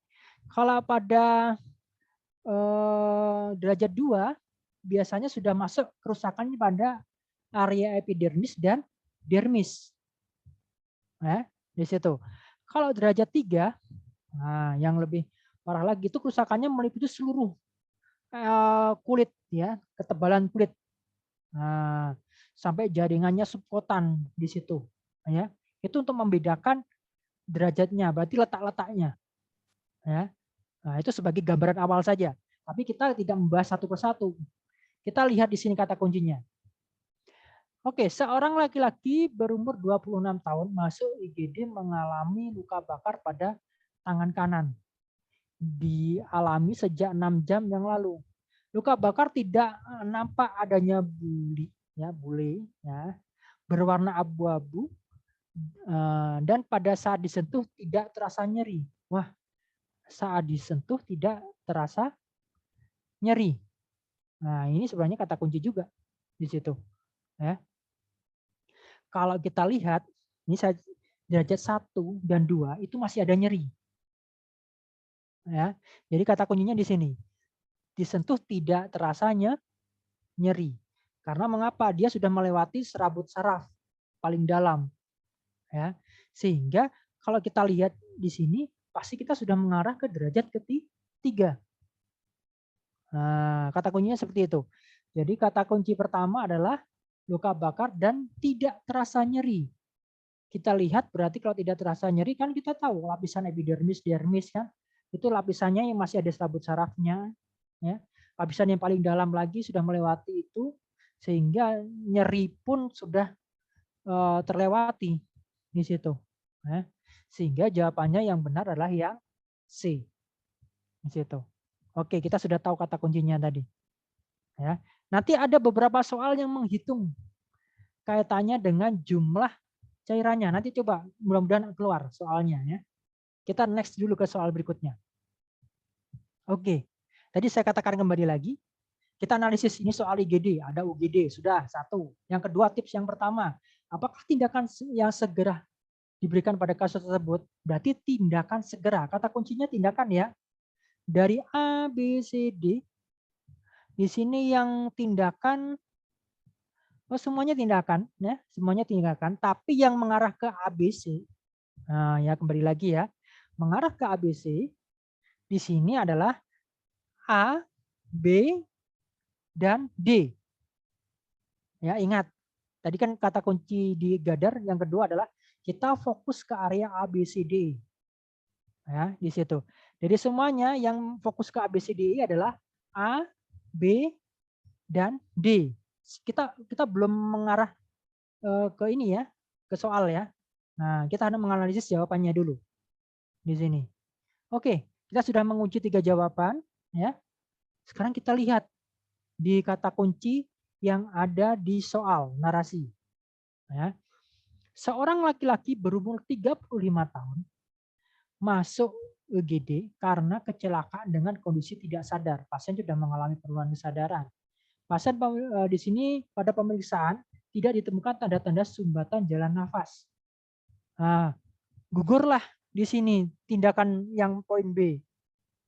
Kalau pada derajat 2 biasanya sudah masuk kerusakan pada area epidermis dan dermis. Di situ. Kalau derajat 3, nah yang lebih parah lagi itu kerusakannya meliputi seluruh kulit ya, ketebalan kulit. Nah, sampai jaringannya subkotan di situ ya. Itu untuk membedakan derajatnya, berarti letak-letaknya. Ya. Nah, itu sebagai gambaran awal saja. Tapi kita tidak membahas satu persatu. Kita lihat di sini kata kuncinya. Oke, seorang laki-laki berumur 26 tahun masuk IGD mengalami luka bakar pada tangan kanan. Dialami sejak 6 jam yang lalu. Luka bakar tidak nampak adanya bule ya, berwarna abu-abu dan pada saat disentuh tidak terasa nyeri. Wah, saat disentuh tidak terasa nyeri. Nah, ini sebenarnya kata kunci juga di situ. Ya. Kalau kita lihat, ini derajat 1 dan 2 itu masih ada nyeri. Ya. Jadi kata kuncinya di sini. Disentuh tidak terasanya nyeri. Karena mengapa? Dia sudah melewati serabut saraf paling dalam. Ya. Sehingga kalau kita lihat di sini, pasti kita sudah mengarah ke derajat ketiga. Nah, kata kuncinya seperti itu. Jadi kata kunci pertama adalah luka bakar dan tidak terasa nyeri. Kita lihat berarti kalau tidak terasa nyeri kan kita tahu lapisan epidermis, dermis kan. Itu lapisannya yang masih ada serabut sarafnya. Ya. Lapisan yang paling dalam lagi sudah melewati itu. Sehingga nyeri pun sudah terlewati di situ. Ya. Sehingga jawabannya yang benar adalah yang C. Di situ. Oke, kita sudah tahu kata kuncinya tadi. Ya. Nanti ada beberapa soal yang menghitung kaitannya dengan jumlah cairannya. Nanti coba mudah-mudahan keluar soalnya ya. Kita next dulu ke soal berikutnya. Oke. Tadi saya katakan kembali lagi. Kita analisis ini soal IGD, ada UGD, sudah satu. Yang kedua tips yang pertama, apakah tindakan yang segera diberikan pada kasus tersebut? Berarti tindakan segera. Kata kuncinya tindakan ya. Dari A, B, C, D. Di sini yang tindakan semuanya tindakan, ya, semuanya tindakan. Tapi yang mengarah ke ABC, nah ya kembali lagi ya, mengarah ke ABC di sini adalah A, B, dan D. Ya ingat, tadi kan kata kunci di Gadar yang kedua adalah kita fokus ke area ABCD. Ya di situ. Jadi semuanya yang fokus ke ABCD adalah A, B, dan D. Kita belum mengarah ke ini ya, ke soal ya. Nah, kita harus menganalisis jawabannya dulu di sini. Oke, kita sudah menguji 3 jawaban ya. Sekarang kita lihat di kata kunci yang ada di soal narasi. Ya. Seorang laki-laki berumur 35 tahun masuk UGD karena kecelakaan dengan kondisi tidak sadar. Pasien sudah mengalami penurunan kesadaran. Pasien di sini pada pemeriksaan tidak ditemukan tanda-tanda sumbatan jalan nafas. Nah, gugurlah di sini tindakan yang poin B.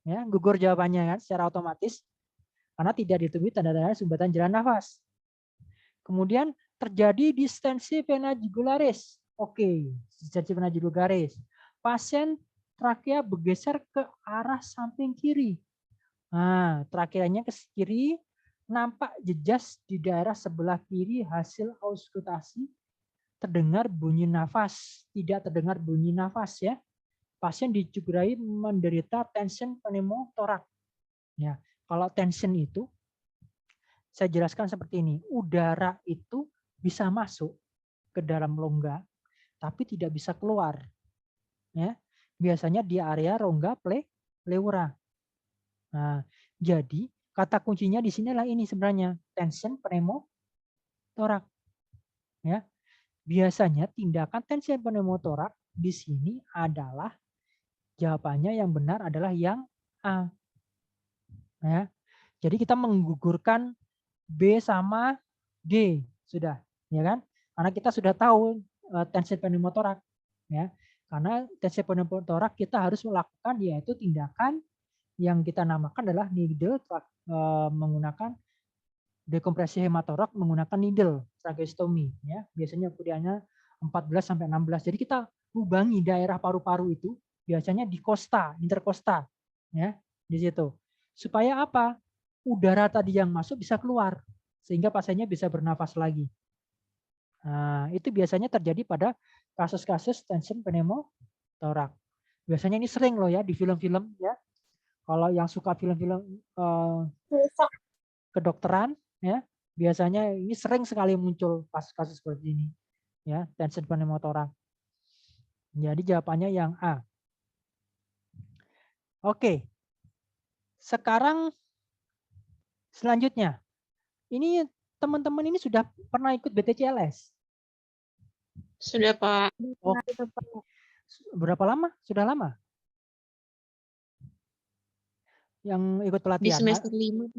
Ya, gugur jawabannya kan secara otomatis karena tidak ditemui tanda-tanda sumbatan jalan nafas. Kemudian terjadi distensi vena jugularis. Oke, distensi vena jugularis. Pasien trakea bergeser ke arah samping kiri. Nah, trakeanya ke kiri, nampak jejas di daerah sebelah kiri hasil auskultasi, terdengar bunyi nafas, tidak terdengar bunyi nafas ya. Pasien dicurigai menderita tension pneumotorak. Ya, kalau tension itu saya jelaskan seperti ini, udara itu bisa masuk ke dalam rongga, tapi tidak bisa keluar. Ya, biasanya di area rongga pleura. Nah, jadi kata kuncinya di sini adalah ini sebenarnya tension pneumotorak. Ya, biasanya tindakan tension pneumotorak di sini adalah jawabannya yang benar adalah yang A. Ya, jadi kita menggugurkan B sama D sudah, ya kan? Karena kita sudah tahu tension pneumotorak, ya. Karena tension pneumotorak kita harus melakukan yaitu tindakan yang kita namakan adalah needle menggunakan dekompresi hematorak menggunakan needle tracheostomy, ya. Biasanya ukurannya 14 sampai 16. Jadi kita lubangi daerah paru-paru itu biasanya di costa, intercosta, ya, di situ. Supaya apa? Udara tadi yang masuk bisa keluar sehingga pasiennya bisa bernafas lagi. Nah, itu biasanya terjadi pada kasus-kasus tension pneumotorak. Biasanya ini sering loh ya di film-film ya. Kalau yang suka film-film kedokteran ya, biasanya ini sering sekali muncul kasus-kasus seperti ini ya, tension pneumotorak. Jadi jawabannya yang A. Oke. Sekarang selanjutnya. Ini teman-teman ini sudah pernah ikut BTCLS? Sudah, Pak. Oh, berapa lama? Sudah lama? Yang ikut Di pelatihan? semester 5.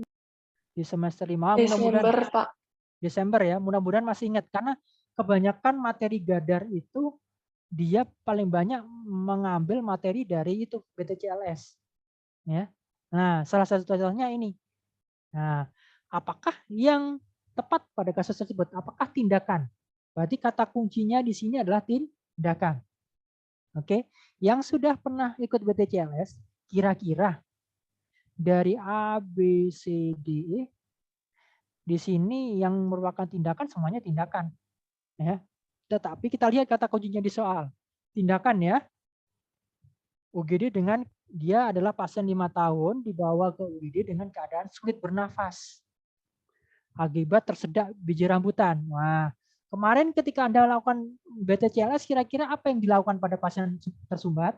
Di semester 5. Desember, Pak. Desember ya, mudah-mudahan masih ingat. Karena kebanyakan materi Gadar itu dia paling banyak mengambil materi dari itu BTCLS. Ya. Nah, salah satu contohnya ini. Nah, apakah yang tepat pada kasus tersebut? Apakah tindakan? Berarti kata kuncinya di sini adalah tindakan. Oke, yang sudah pernah ikut BTCLS, kira-kira dari A, B, C, D, E, di sini yang merupakan tindakan semuanya tindakan. Ya. Tetapi kita lihat kata kuncinya di soal. Tindakan ya. UGD dengan dia adalah pasien 5 tahun dibawa ke UGD dengan keadaan sulit bernafas akibat tersedak biji rambutan. Wah, kemarin ketika Anda lakukan BTCLS, kira-kira apa yang dilakukan pada pasien tersumbat?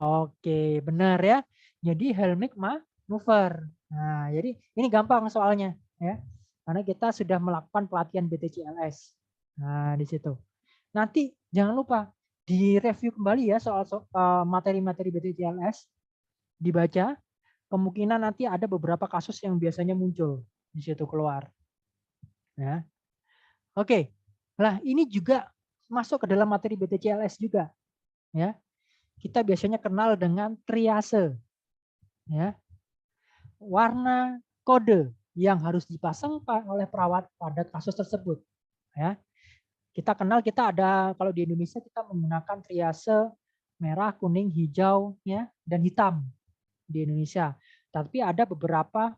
Oke, benar ya. Jadi Helmich maneuver. Nah, jadi ini gampang soalnya ya. Karena kita sudah melakukan pelatihan BTCLS. Nah, di situ. Nanti jangan lupa direview kembali ya soal materi-materi BTCLS. Dibaca. Kemungkinan nanti ada beberapa kasus yang biasanya muncul di situ keluar. Ya. Oke. Nah, ini juga masuk ke dalam materi BTCLS juga. Ya. Kita biasanya kenal dengan triase. Ya. Warna kode yang harus dipasang oleh perawat pada kasus tersebut. Ya. Kita kenal kita ada kalau di Indonesia kita menggunakan triase merah, kuning, hijau ya dan hitam di Indonesia. Tapi ada beberapa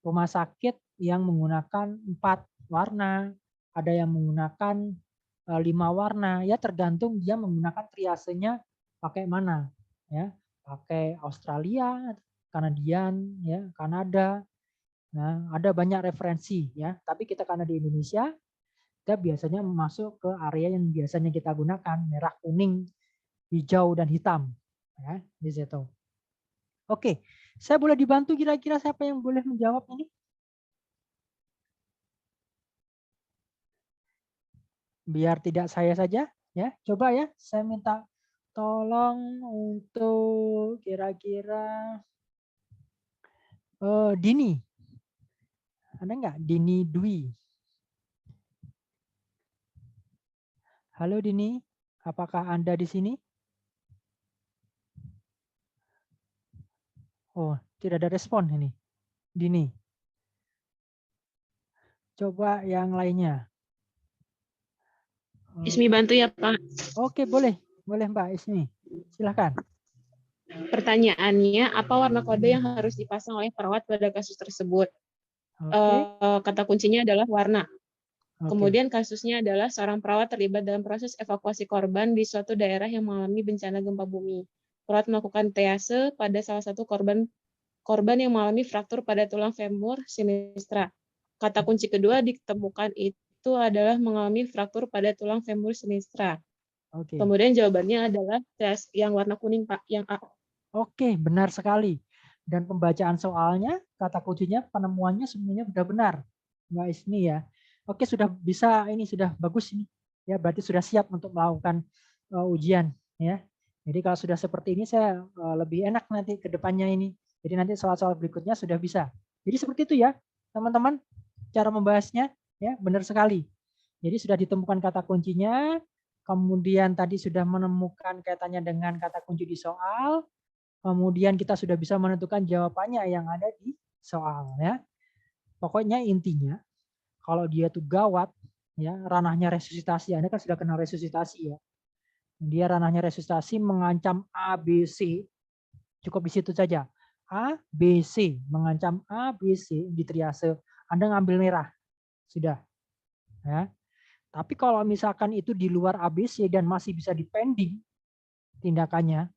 rumah sakit yang menggunakan 4 warna, ada yang menggunakan 5 warna, ya tergantung dia menggunakan triasenya pakai mana, ya pakai Australia, Kanadian, ya Kanada. Nah, ada banyak referensi ya. Tapi kita karena di Indonesia, kita biasanya masuk ke area yang biasanya kita gunakan merah, kuning, hijau dan hitam, ya di situ. Oke, saya boleh dibantu kira-kira siapa yang boleh menjawab ini? Biar tidak saya saja, ya. Coba ya, saya minta tolong untuk kira-kira Dini. Ada nggak Dini Dwi? Halo Dini, apakah Anda di sini? Oh, tidak ada respon ini. Dini. Coba yang lainnya. Ismi bantu ya, Pak. Oke, boleh. Boleh Mbak Ismi. Silakan. Pertanyaannya, apa warna kode yang harus dipasang oleh perawat pada kasus tersebut? Oke. Kata kuncinya adalah warna. Oke. Kemudian kasusnya adalah seorang perawat terlibat dalam proses evakuasi korban di suatu daerah yang mengalami bencana gempa bumi. Perawat melakukan triase pada salah satu korban yang mengalami fraktur pada tulang femur sinistra. Kata kunci kedua ditemukan itu adalah mengalami fraktur pada tulang femur sinistra. Oke. Kemudian jawabannya adalah tes yang warna kuning, Pak, yang A. Oke, benar sekali. Dan pembacaan soalnya, kata kuncinya, penemuannya semuanya sudah benar, Mbak Ismi ya. Oke, sudah bisa, ini sudah bagus ini. Ya, berarti sudah siap untuk melakukan ujian ya. Jadi kalau sudah seperti ini saya lebih enak nanti ke depannya ini. Jadi nanti soal-soal berikutnya sudah bisa. Jadi seperti itu ya, teman-teman. Cara membahasnya ya, benar sekali. Jadi sudah ditemukan kata kuncinya, kemudian tadi sudah menemukan kaitannya dengan kata kunci di soal. Kemudian kita sudah bisa menentukan jawabannya yang ada di soal ya. Pokoknya intinya kalau dia tuh gawat ya, ranahnya resusitasi. Anda kan sudah kenal resusitasi ya. Dia ranahnya resusitasi mengancam ABC. Cukup di situ saja. A, B, C mengancam A, B, C di triase. Anda ngambil merah. Sudah. Ya. Tapi kalau misalkan itu di luar ABC dan masih bisa dipending tindakannya,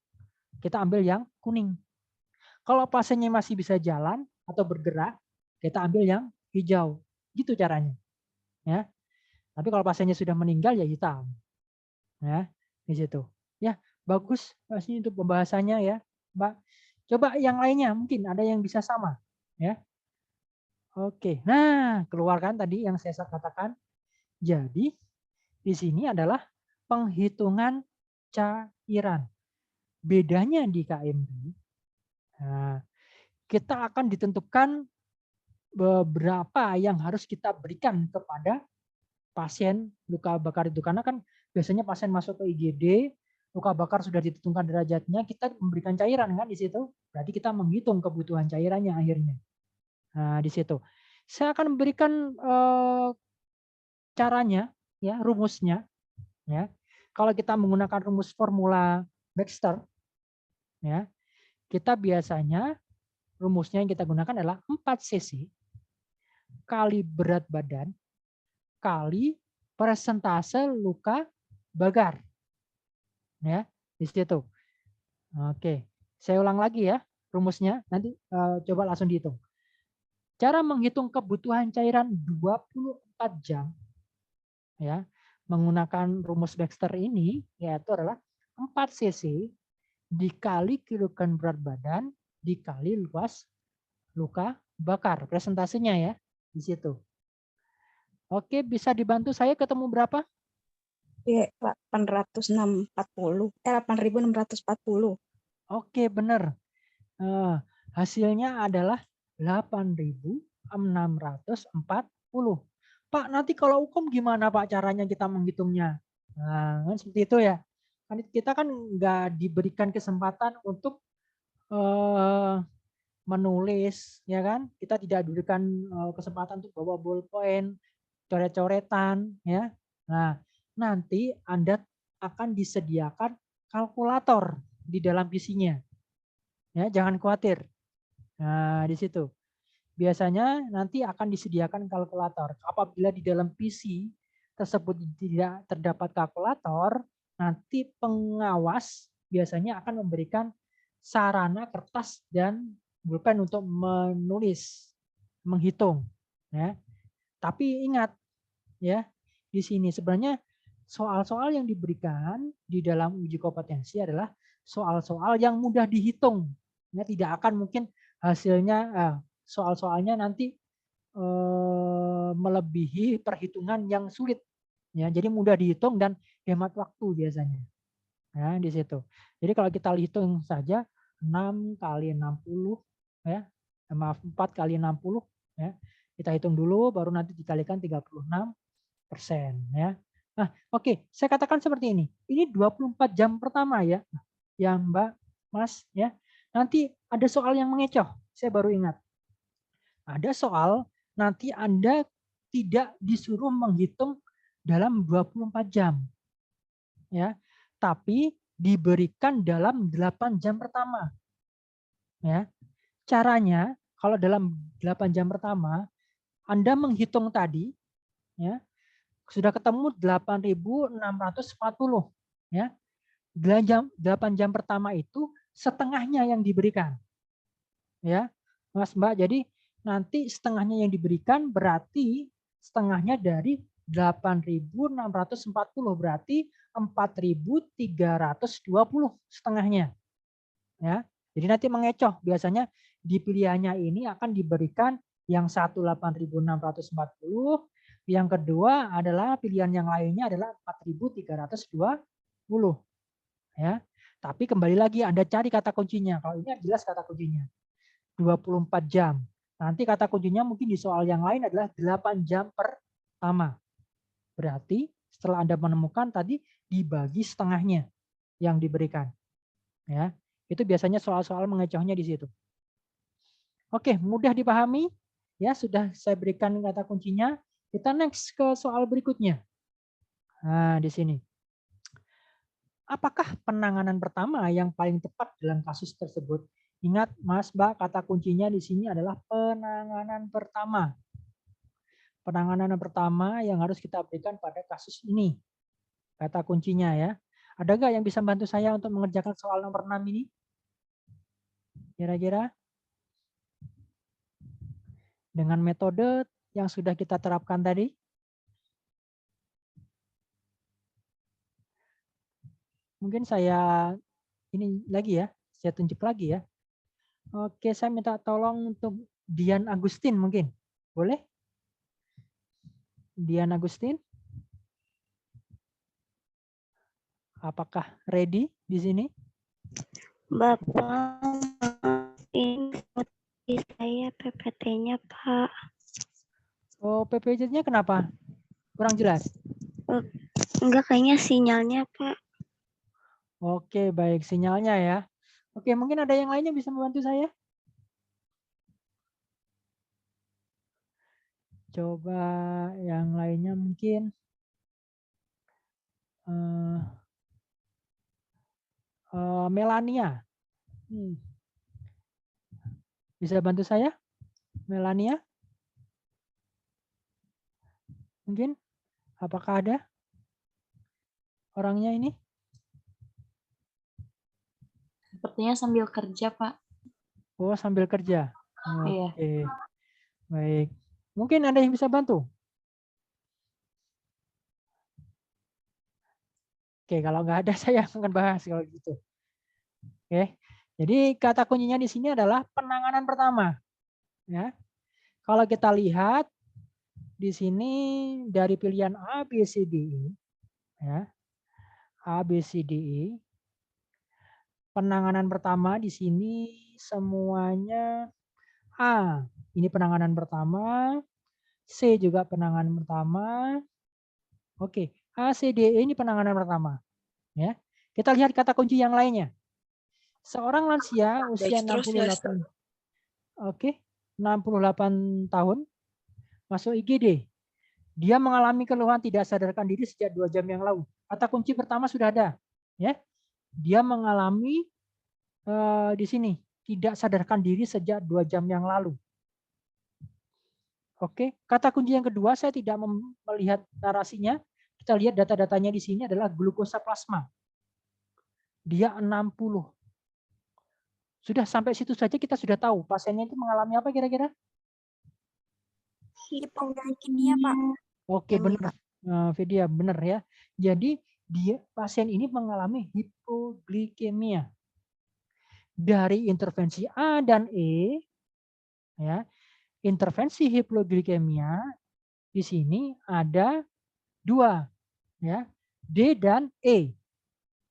kita ambil yang kuning. Kalau pasiennya masih bisa jalan atau bergerak, kita ambil yang hijau. Gitu caranya. Ya. Tapi kalau pasiennya sudah meninggal ya hitam. Ya, di situ. Ya, bagus pasti untuk pembahasannya ya, Mbak. Coba yang lainnya mungkin ada yang bisa sama, ya. Oke. Nah, keluarkan tadi yang saya katakan. Jadi di sini adalah penghitungan cairan. Bedanya di KMB, nah, kita akan ditentukan beberapa yang harus kita berikan kepada pasien luka bakar itu. Karena kan biasanya pasien masuk ke IGD, luka bakar sudah ditentukan derajatnya, kita memberikan cairan kan di situ. Berarti kita menghitung kebutuhan cairannya akhirnya. Nah, di situ. Saya akan memberikan caranya, ya, rumusnya. Ya. Kalau kita menggunakan rumus formula Baxter, ya, kita biasanya rumusnya yang kita gunakan adalah 4 cc kali berat badan kali persentase luka bakar. Ya, di situ. Oke, saya ulang lagi ya rumusnya. Nanti coba langsung dihitung. Cara menghitung kebutuhan cairan 24 jam ya, menggunakan rumus Baxter ini yaitu adalah 4 cc dikali kilogram berat badan dikali luas luka bakar. Presentasinya ya di situ. Oke, bisa dibantu saya ketemu berapa? 8.640. Oke, benar. Hasilnya adalah 8.640. Pak, nanti kalau hukum gimana Pak caranya kita menghitungnya? Nah, kan seperti itu ya. Kan kita kan nggak diberikan kesempatan untuk menulis, ya kan? Kita tidak diberikan kesempatan untuk bawa ballpoint, coret-coretan, ya. Nah, nanti Anda akan disediakan kalkulator di dalam PC-nya. Ya, jangan khawatir. Nah, di situ. Biasanya nanti akan disediakan kalkulator. Apabila di dalam PC tersebut tidak terdapat kalkulator, nanti pengawas biasanya akan memberikan sarana kertas dan pulpen untuk menulis, menghitung. Ya. Tapi ingat, ya, di sini sebenarnya soal-soal yang diberikan di dalam uji kompetensi adalah soal-soal yang mudah dihitung. Ya, tidak akan mungkin hasilnya soal-soalnya nanti melebihi perhitungan yang sulit. Ya, jadi mudah dihitung dan hemat waktu biasanya. Ya, di situ. Jadi kalau kita hitung saja 6 kali 60 ya. Maaf 4 kali 60 ya. Kita hitung dulu baru nanti dikalikan 36% ya. Nah, oke, saya katakan seperti ini. Ini 24 jam pertama ya. Ya, Mbak, Mas ya. nanti ada soal yang mengecoh. Saya baru ingat. Ada soal nanti Anda tidak disuruh menghitung dalam 24 jam. Ya. Tapi diberikan dalam 8 jam pertama. Ya. Caranya kalau dalam 8 jam pertama Anda menghitung tadi, ya, sudah ketemu 8.640. Ya. 8 jam pertama itu setengahnya yang diberikan. Ya, Mas Mbak. Jadi nanti setengahnya yang diberikan berarti setengahnya dari 8.640 berarti 4.320 setengahnya. Ya. Jadi nanti mengecoh, biasanya di pilihannya ini akan diberikan yang satu 8.640, yang kedua adalah pilihan yang lainnya adalah 4.320. Ya. Tapi kembali lagi Anda cari kata kuncinya. Kalau ini jelas kata kuncinya. 24 jam. Nanti kata kuncinya mungkin di soal yang lain adalah 8 jam pertama. Berarti setelah Anda menemukan tadi dibagi setengahnya yang diberikan. Ya. Itu biasanya soal-soal mengecohnya di situ. Oke, mudah dipahami. Ya, sudah saya berikan kata kuncinya. Kita next ke soal berikutnya. Nah, di sini. Apakah penanganan pertama yang paling tepat dalam kasus tersebut? Ingat, Mas, Mbak, kata kuncinya di sini adalah penanganan pertama. Penanganan pertama yang harus kita berikan pada kasus ini. Kata kuncinya ya. Ada nggak yang bisa bantu saya untuk mengerjakan soal nomor 6 ini? Kira-kira? Dengan metode yang sudah kita terapkan tadi? Mungkin saya ini lagi ya, saya tunjuk lagi ya. Oke, saya minta tolong untuk Dian Agustin mungkin. Boleh? Dian Agustin? Apakah ready di sini? Bapak, ini saya PPT-nya, Pak. Oh, PPT-nya kenapa? Kurang jelas? Enggak, kayaknya sinyalnya, Pak. Oke, baik. Sinyalnya ya. Oke, mungkin ada yang lainnya bisa membantu saya? Coba yang lainnya mungkin. Melania. Bisa bantu saya? Melania? Mungkin? Apakah ada orangnya ini? Sepertinya sambil kerja, Pak. Oh, sambil kerja. Iya. Oke. Baik. Mungkin ada yang bisa bantu? Oke, kalau nggak ada saya akan bahas kalau gitu. Oke. Jadi kata kuncinya di sini adalah penanganan pertama. Ya. Kalau kita lihat di sini dari pilihan A, B, C, D, E, ya. A, B, C, D, E. Penanganan pertama di sini semuanya A. Ini penanganan pertama. C juga penanganan pertama. Oke, A, C, D, E ini penanganan pertama. Ya. Kita lihat kata kunci yang lainnya. Seorang lansia usia 68. Oke, 68 tahun masuk IGD. Dia mengalami keluhan tidak sadarkan diri sejak 2 jam yang lalu. Kata kunci pertama sudah ada, ya. Dia mengalami di sini tidak sadarkan diri sejak 2 jam yang lalu. Oke, kata kunci yang kedua saya tidak melihat narasinya. Kita lihat data-datanya di sini adalah glukosa plasma. Dia 60. Sudah sampai situ saja kita sudah tahu pasiennya itu mengalami apa kira-kira? Hipoglikemia, Pak. Oke, benar. Vidya, benar ya. Jadi pasien ini mengalami hipoglikemia. Dari intervensi A dan E, ya, intervensi hipoglikemia di sini ada 2, ya, D dan E,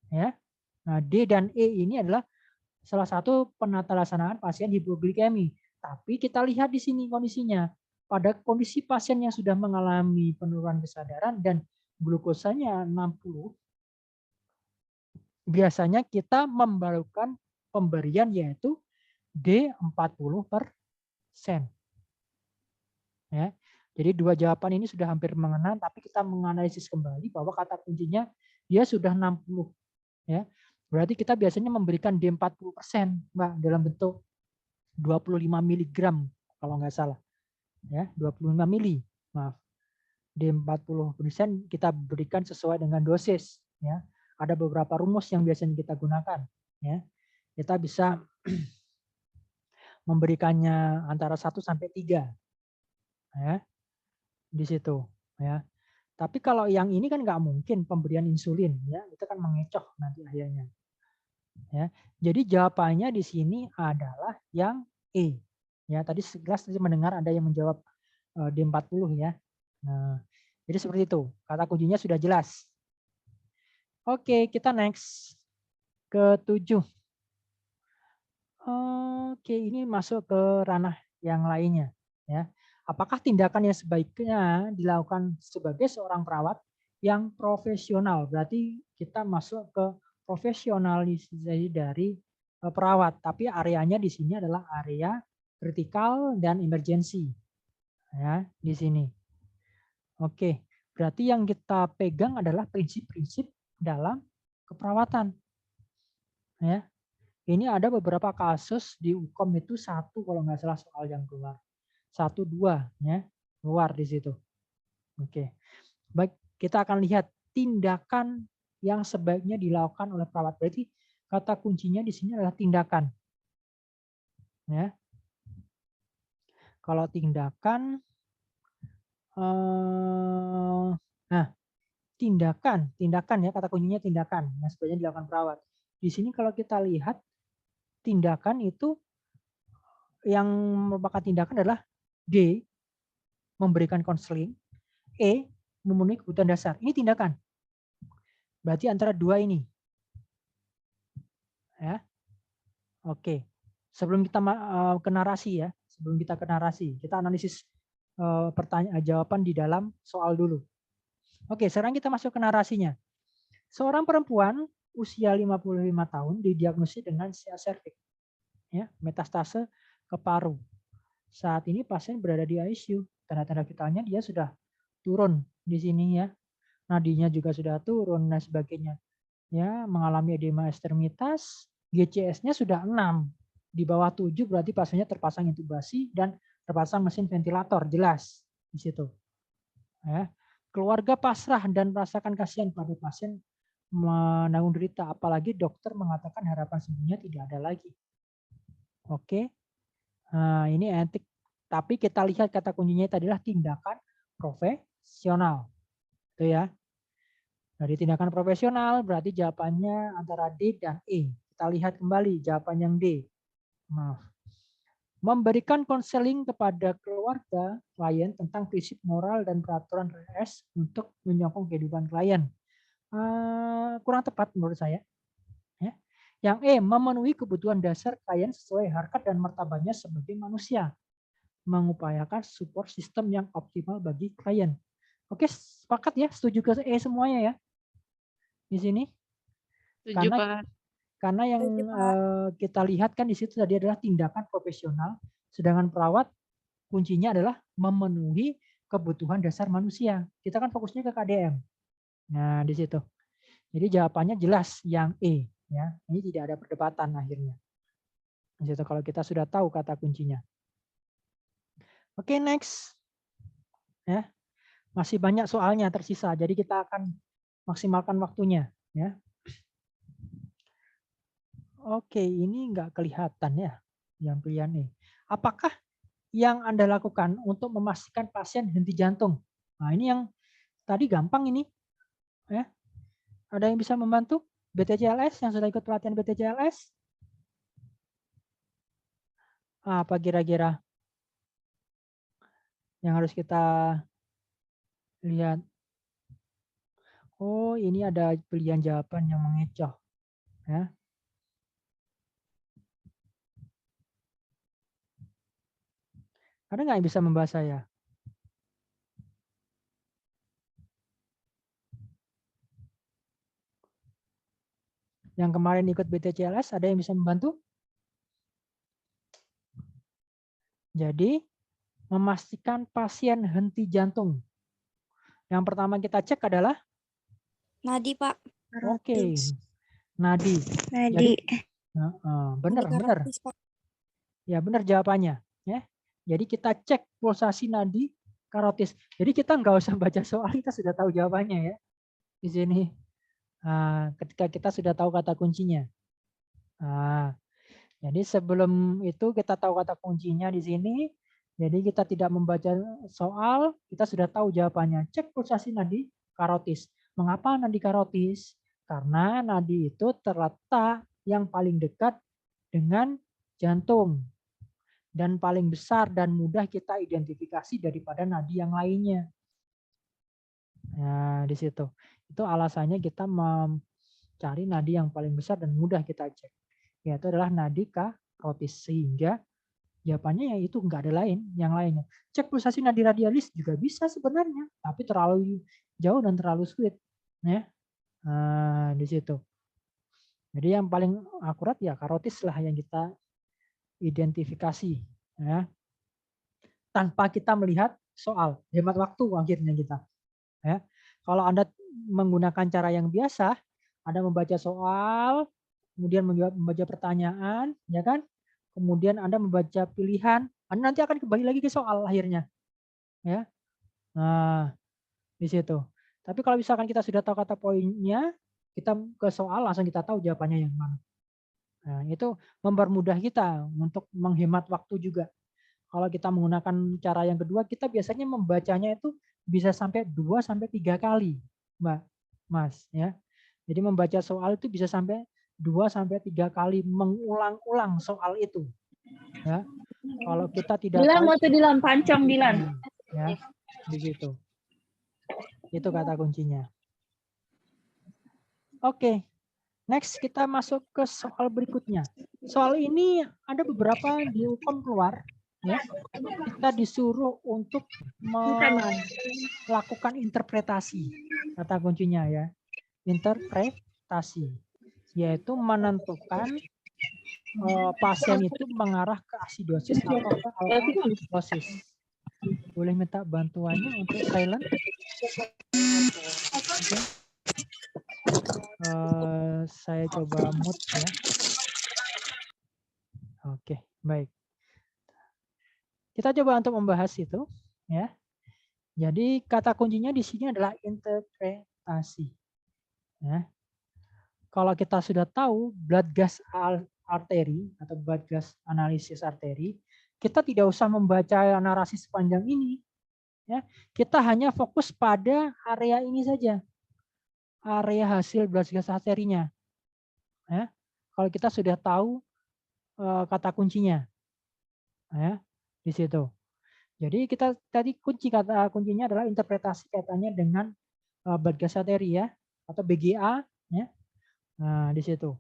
ya. Nah, D dan E ini adalah salah satu penata laksanaan pasien hipoglikemi. Tapi kita lihat di sini kondisinya. Pada kondisi pasien yang sudah mengalami penurunan kesadaran dan glukosanya 60, biasanya kita membarukan pemberian yaitu D40%. Ya. Jadi dua jawaban ini sudah hampir mengena, tapi kita menganalisis kembali bahwa kata kuncinya dia sudah 60. Ya. Berarti kita biasanya memberikan D40%, Mbak, dalam bentuk 25 mg kalau nggak salah. Ya, 25 mili. Maaf. D40% kita berikan sesuai dengan dosis. Ya. Ada beberapa rumus yang biasanya kita gunakan. Ya. Kita bisa memberikannya antara 1 sampai 3. Ya. Di situ. Ya. Tapi kalau yang ini kan nggak mungkin pemberian insulin. Ya. Itu kan mengecoh nanti akhirnya. Ya. Jadi jawabannya di sini adalah yang E. Ya, tadi sekilas mendengar ada yang menjawab D40 ya. Nah, jadi seperti itu. Kata kuncinya sudah jelas. Oke, kita next ke 7. Oke, ini masuk ke ranah yang lainnya ya. Apakah tindakan yang sebaiknya dilakukan sebagai seorang perawat yang profesional? Berarti kita masuk ke profesionalisasi dari perawat, tapi areanya di sini adalah area kritikal dan emergency. Ya, di sini. Oke, berarti yang kita pegang adalah prinsip-prinsip dalam keperawatan. Ya. Ini ada beberapa kasus di UKOM itu 1 kalau nggak salah soal yang keluar. 1, 2 ya, keluar di situ. Oke. Baik, kita akan lihat tindakan yang sebaiknya dilakukan oleh perawat. Berarti kata kuncinya di sini adalah tindakan. Ya. Kalau tindakan nah, tindakan ya, kata kuncinya tindakan yang sebaiknya dilakukan perawat. Di sini kalau kita lihat tindakan itu yang merupakan tindakan adalah D, memberikan konseling, E, memenuhi kebutuhan dasar. Ini tindakan. Berarti antara dua ini. Ya. Oke. Sebelum kita ke narasi ya, sebelum kita ke narasi, kita analisis jawaban di dalam soal dulu. Oke, sekarang kita masuk ke narasinya. Seorang perempuan usia 55 tahun didiagnosis dengan CA cervix. Ya, metastase ke paru. Saat ini pasien berada di ICU. Tanda-tanda vitalnya dia sudah turun di sini ya. Nadinya juga sudah turun dan sebagainya. Ya, mengalami edema ekstremitas, GCS-nya sudah 6. Di bawah 7 berarti pasiennya terpasang intubasi dan terpasang mesin ventilator, jelas di situ. Ya. Keluarga pasrah dan merasakan kasihan pada pasien menanggung derita, apalagi dokter mengatakan harapan sembuhnya tidak ada lagi. Oke, nah, ini etik. Tapi kita lihat kata kuncinya itu adalah tindakan profesional. Itu ya. Dari tindakan profesional berarti jawabannya antara D dan E. Kita lihat kembali jawaban yang D. Maaf. Memberikan konseling kepada keluarga klien tentang prinsip moral dan peraturan RS untuk menyokong kehidupan klien. Kurang tepat menurut saya. Ya. Yang E, memenuhi kebutuhan dasar klien sesuai harkat dan martabatnya sebagai manusia. Mengupayakan support sistem yang optimal bagi klien. Oke, sepakat ya? Setuju ke E semuanya ya? Di sini? Setuju, Pak. Karena yang kita lihat kan di situ tadi adalah tindakan profesional, sedangkan perawat kuncinya adalah memenuhi kebutuhan dasar manusia. Kita kan fokusnya ke KDM. Nah, di situ. Jadi jawabannya jelas yang E. Ya, ini tidak ada perdebatan akhirnya. Di situ kalau kita sudah tahu kata kuncinya. Oke, next. Ya, masih banyak soalnya tersisa, jadi kita akan maksimalkan waktunya. Ya. Oke, ini nggak kelihatan ya yang pilihan E. Apakah yang Anda lakukan untuk memastikan pasien henti jantung? Nah, ini yang tadi gampang ini. Ya. Ada yang bisa membantu? BTCLS yang sudah ikut pelatihan BTCLS? Apa kira-kira yang harus kita lihat? Oh, ini ada pilihan jawaban yang mengecoh. Ya. Ada nggak yang bisa membahas saya? Yang kemarin ikut BTCLS, ada yang bisa membantu? Jadi, memastikan pasien henti jantung. Yang pertama kita cek adalah? Nadi, Pak. Oke, nadi. Nadi. Benar, Nadi benar. karotis, Pak. Ya, benar jawabannya. Ya. Jadi kita cek pulsasi nadi karotis. Jadi kita nggak usah baca soal, kita sudah tahu jawabannya ya. Di sini. Ketika kita sudah tahu kata kuncinya. Jadi sebelum itu kita tahu kata kuncinya di sini. Jadi kita tidak membaca soal, kita sudah tahu jawabannya. Cek pulsasi nadi karotis. Mengapa nadi karotis? Karena nadi itu terletak yang paling dekat dengan jantung. Dan paling besar dan mudah kita identifikasi daripada nadi yang lainnya. Nah, di situ. Itu alasannya kita mencari nadi yang paling besar dan mudah kita cek. Yaitu adalah nadi karotis. Sehingga jawabannya ya itu enggak ada lain, yang lainnya. Cek pulsasi nadi radialis juga bisa sebenarnya, tapi terlalu jauh dan terlalu sulit. Ya. Nah, di situ. Jadi yang paling akurat ya karotis lah yang kita identifikasi. Ya. Tanpa kita melihat soal, hemat waktu akhirnya kita. Ya. Kalau Anda menggunakan cara yang biasa, Anda membaca soal, kemudian membaca pertanyaan, ya kan? Kemudian Anda membaca pilihan, Anda nanti akan kembali lagi ke soal akhirnya. Ya. Nah, di situ. Tapi kalau misalkan kita sudah tahu kata poinnya, kita ke soal langsung kita tahu jawabannya yang mana. Nah, itu mempermudah kita untuk menghemat waktu juga. Kalau kita menggunakan cara yang kedua, kita biasanya membacanya itu bisa sampai 2 sampai 3 kali, Mbak, Mas, ya. Jadi membaca soal itu bisa sampai 2 sampai 3 kali mengulang-ulang soal itu. Ya. Kalau kita tidak Dilan, tahu waktu Dilan, pancang Dilan. ya, di situ. Itu kata kuncinya. Oke. Next kita masuk ke soal berikutnya. Soal ini ada beberapa di UKM keluar. Ya, kita disuruh untuk melakukan interpretasi, kata kuncinya ya, interpretasi, yaitu menentukan pasien itu mengarah ke asidosis atau ke alkalosis. Boleh minta bantuannya untuk silent? Okay. Saya coba mute ya. Oke, baik. Kita coba untuk membahas itu, ya. Jadi kata kuncinya di sini adalah interpretasi. Ya. Kalau kita sudah tahu blood gas arteri atau blood gas analisis arteri, kita tidak usah membaca narasi sepanjang ini. Ya. Kita hanya fokus pada area ini saja, area hasil blood gas arterinya. Ya. Kalau kita sudah tahu kata kuncinya, ya, di situ. Jadi kita tadi kata kuncinya adalah interpretasi kaitannya dengan blood gas arteri ya, atau BGA ya. Nah, di situ.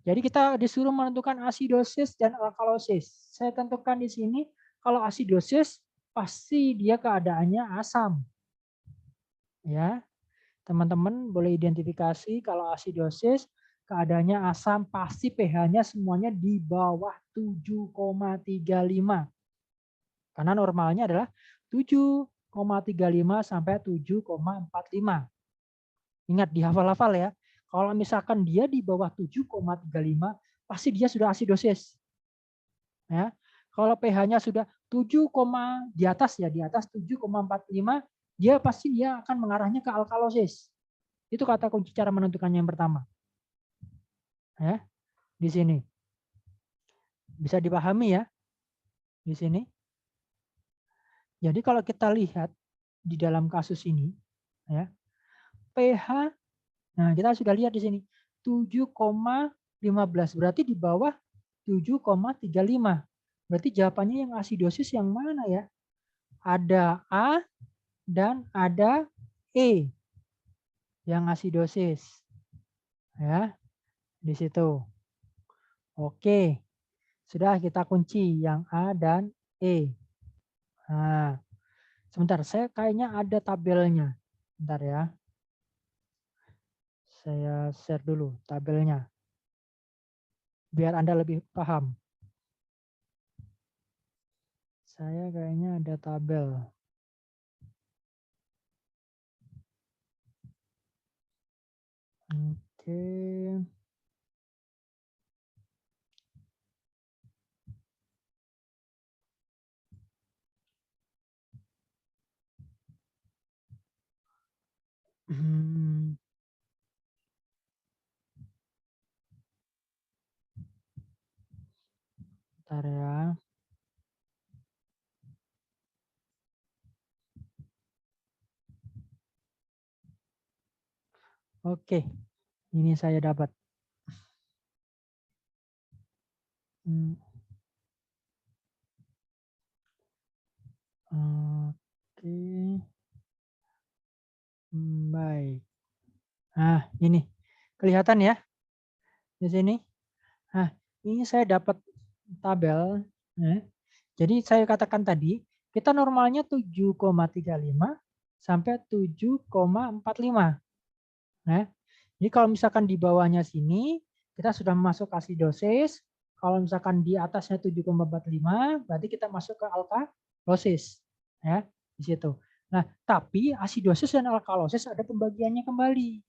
Jadi kita disuruh menentukan asidosis dan alkalosis. Saya tentukan di sini kalau asidosis pasti dia keadaannya asam. Ya. Teman-teman boleh identifikasi kalau asidosis keadaannya asam, pasti pH-nya semuanya di bawah 7,35. Karena normalnya adalah 7,35 sampai 7,45. Ingat dihafal-hafal ya. Kalau misalkan dia di bawah 7,35, pasti dia sudah asidosis. Ya. Kalau pH-nya sudah 7, di atas ya, di atas 7,45, dia pasti dia akan mengarahnya ke alkalosis. Itu kata kunci cara menentukannya yang pertama. Ya, di sini. Bisa dipahami ya, di sini. Jadi kalau kita lihat di dalam kasus ini, ya, pH, nah kita sudah lihat di sini 7,15, berarti di bawah 7,35. Berarti jawabannya yang asidosis yang mana ya? Ada A dan ada E yang asidosis. Ya, di situ. Oke. Sudah kita kunci yang A dan E. Nah, sebentar, saya kayaknya ada tabelnya. Bentar ya. Saya share dulu tabelnya, biar Anda lebih paham. Saya kayaknya ada tabel. Oke. Bentar ya. Oke, ini saya dapat. Oke. Baik. Nah, ini kelihatan ya di sini. Nah, ini saya dapat tabel. Ya. Jadi saya katakan tadi, kita normalnya 7,35 sampai 7,45. Nah, jadi kalau misalkan di bawahnya sini, kita sudah masuk asidosis. Kalau misalkan di atasnya 7,45, berarti kita masuk ke alkalosis. Ya, di situ. Nah, tapi asidosis dan alkalosis ada pembagiannya kembali.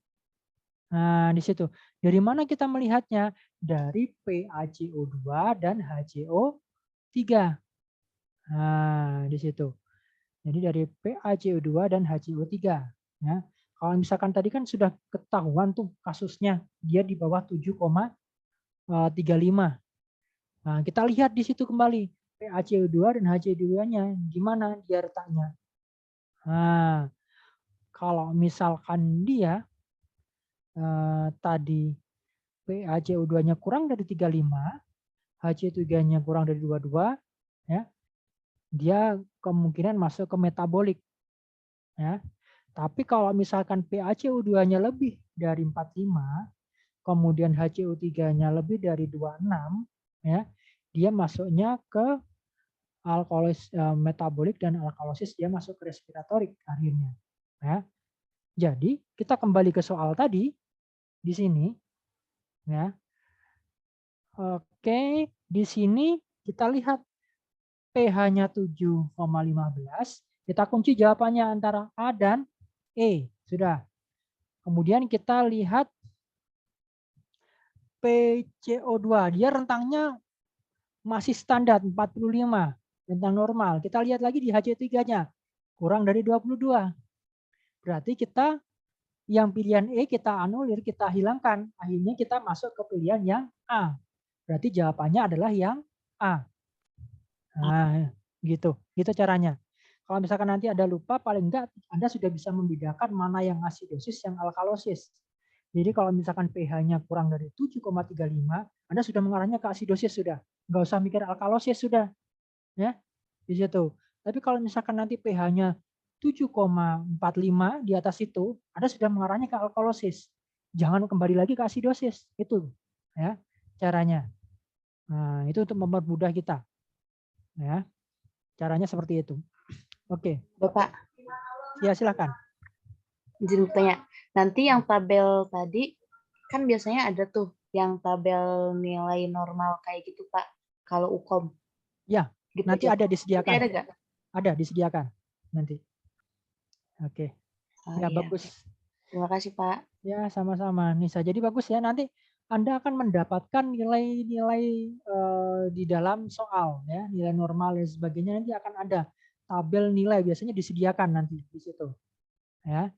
Nah, di situ. Dari mana kita melihatnya? Dari PaCO2 dan HCO3. Nah, di situ. Jadi dari PaCO2 dan HCO3. Ya. Kalau misalkan tadi kan sudah ketahuan tuh kasusnya, dia di bawah 7,35. Nah, kita lihat di situ kembali. PaCO2 dan HCO2-nya gimana dia letaknya. Nah, kalau misalkan dia tadi PaCO2-nya kurang dari 35, HCO3-nya kurang dari 22, ya, dia kemungkinan masuk ke metabolik. Ya. Tapi kalau misalkan PaCO2-nya lebih dari 45, kemudian HCO3-nya lebih dari 26, ya, dia masuknya ke alkalosis metabolik dan alkalosis dia masuk ke respiratorik akhirnya. Ya. Jadi kita kembali ke soal tadi di sini, ya. Oke, di sini kita lihat pH-nya 7,15. Kita kunci jawabannya antara A dan E. Sudah. Kemudian kita lihat PCO2. Dia rentangnya masih standar 45. Rentang normal. Kita lihat lagi di HC3-nya. Kurang dari 22. Berarti kita yang pilihan E kita anulir, kita hilangkan. Akhirnya kita masuk ke pilihan yang A. Berarti jawabannya adalah yang A. Nah, gitu. Gitu caranya. Kalau misalkan nanti ada lupa, paling enggak Anda sudah bisa membedakan mana yang asidosis, yang alkalosis. Jadi kalau misalkan pH-nya kurang dari 7,35, Anda sudah mengarahnya ke asidosis sudah. Nggak usah mikir alkalosis sudah. Ya, di situ. Tapi kalau misalkan nanti pH-nya 7,45 di atas itu, Anda sudah mengarahnya ke alkalosis. Jangan kembali lagi ke asidosis. Itu ya caranya. Nah, itu untuk mempermudah kita. Ya. Caranya seperti itu. Oke. Bapak, Ya, silakan. izin bertanya. Nanti yang tabel tadi kan biasanya ada tuh yang tabel nilai normal kayak gitu, Pak. Kalau UKOM. Ya, Gitu nanti aja. ada disediakan. Nanti ada nggak? Ada disediakan nanti. Oke. Oh, Ya, iya. bagus. Terima kasih, Pak. Ya, sama-sama. Nisa. Jadi bagus ya, nanti Anda akan mendapatkan nilai-nilai di dalam soal ya, nilai normal dan sebagainya, nanti akan ada tabel nilai, biasanya disediakan nanti di situ. Ya.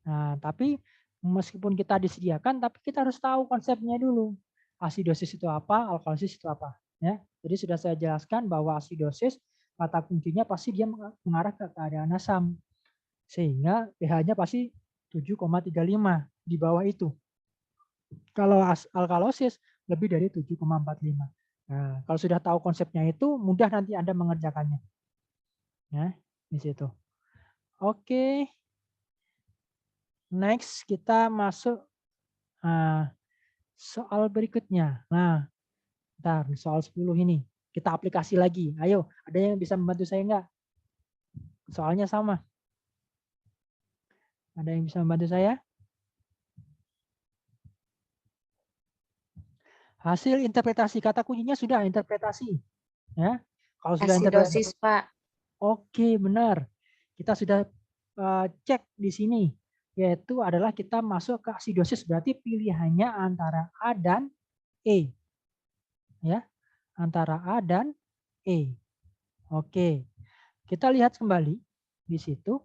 Nah, tapi meskipun kita disediakan, tapi kita harus tahu konsepnya dulu. Asidosis itu apa, alkalosis itu apa, ya. Jadi sudah saya jelaskan bahwa asidosis kata kuncinya pasti dia mengarah ke keadaan asam. Sehingga pH-nya pasti 7,35 di bawah itu. Kalau alkalosis lebih dari 7,45. Nah, kalau sudah tahu konsepnya itu, mudah nanti Anda mengerjakannya. Ya, di situ. Oke. Next, kita masuk soal berikutnya. Nah, bentar, soal 10 ini. Kita aplikasi lagi. Ayo, ada yang bisa membantu saya enggak? Soalnya sama. Ada yang bisa membantu saya? Hasil interpretasi, kata kuncinya sudah interpretasi. Ya, kalau sudah interpretasi, Asidosis, Pak. oke, benar. Kita sudah cek di sini, yaitu adalah kita masuk ke asidosis, berarti pilihannya antara A dan E. Ya, antara A dan E. Oke, kita lihat kembali di situ.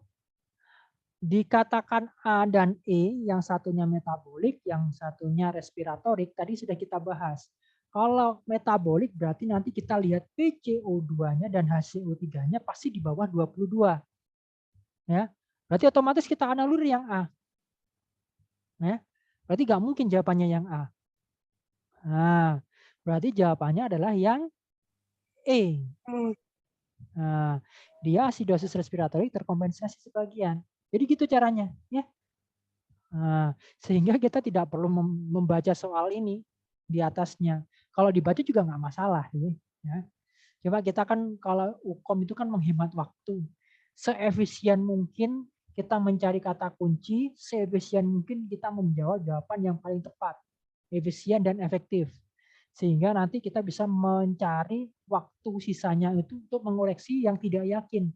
Dikatakan A dan E, yang satunya metabolik, yang satunya respiratorik, tadi sudah kita bahas. Kalau metabolik berarti nanti kita lihat PCO2-nya dan HCO3-nya pasti di bawah 22. Ya, berarti otomatis kita anulir yang A. Ya, berarti nggak mungkin jawabannya yang A. Nah, berarti jawabannya adalah yang E. Nah, dia asidosis respiratorik terkompensasi sebagian. Jadi gitu caranya, ya. Nah, sehingga kita tidak perlu membaca soal ini di atasnya. Kalau dibaca juga nggak masalah, ya. Coba kita kan kalau UKOM itu kan menghemat waktu. Seefisien mungkin kita mencari kata kunci, seefisien mungkin kita menjawab jawaban yang paling tepat, efisien dan efektif. Sehingga nanti kita bisa mencari waktu sisanya itu untuk mengoreksi yang tidak yakin.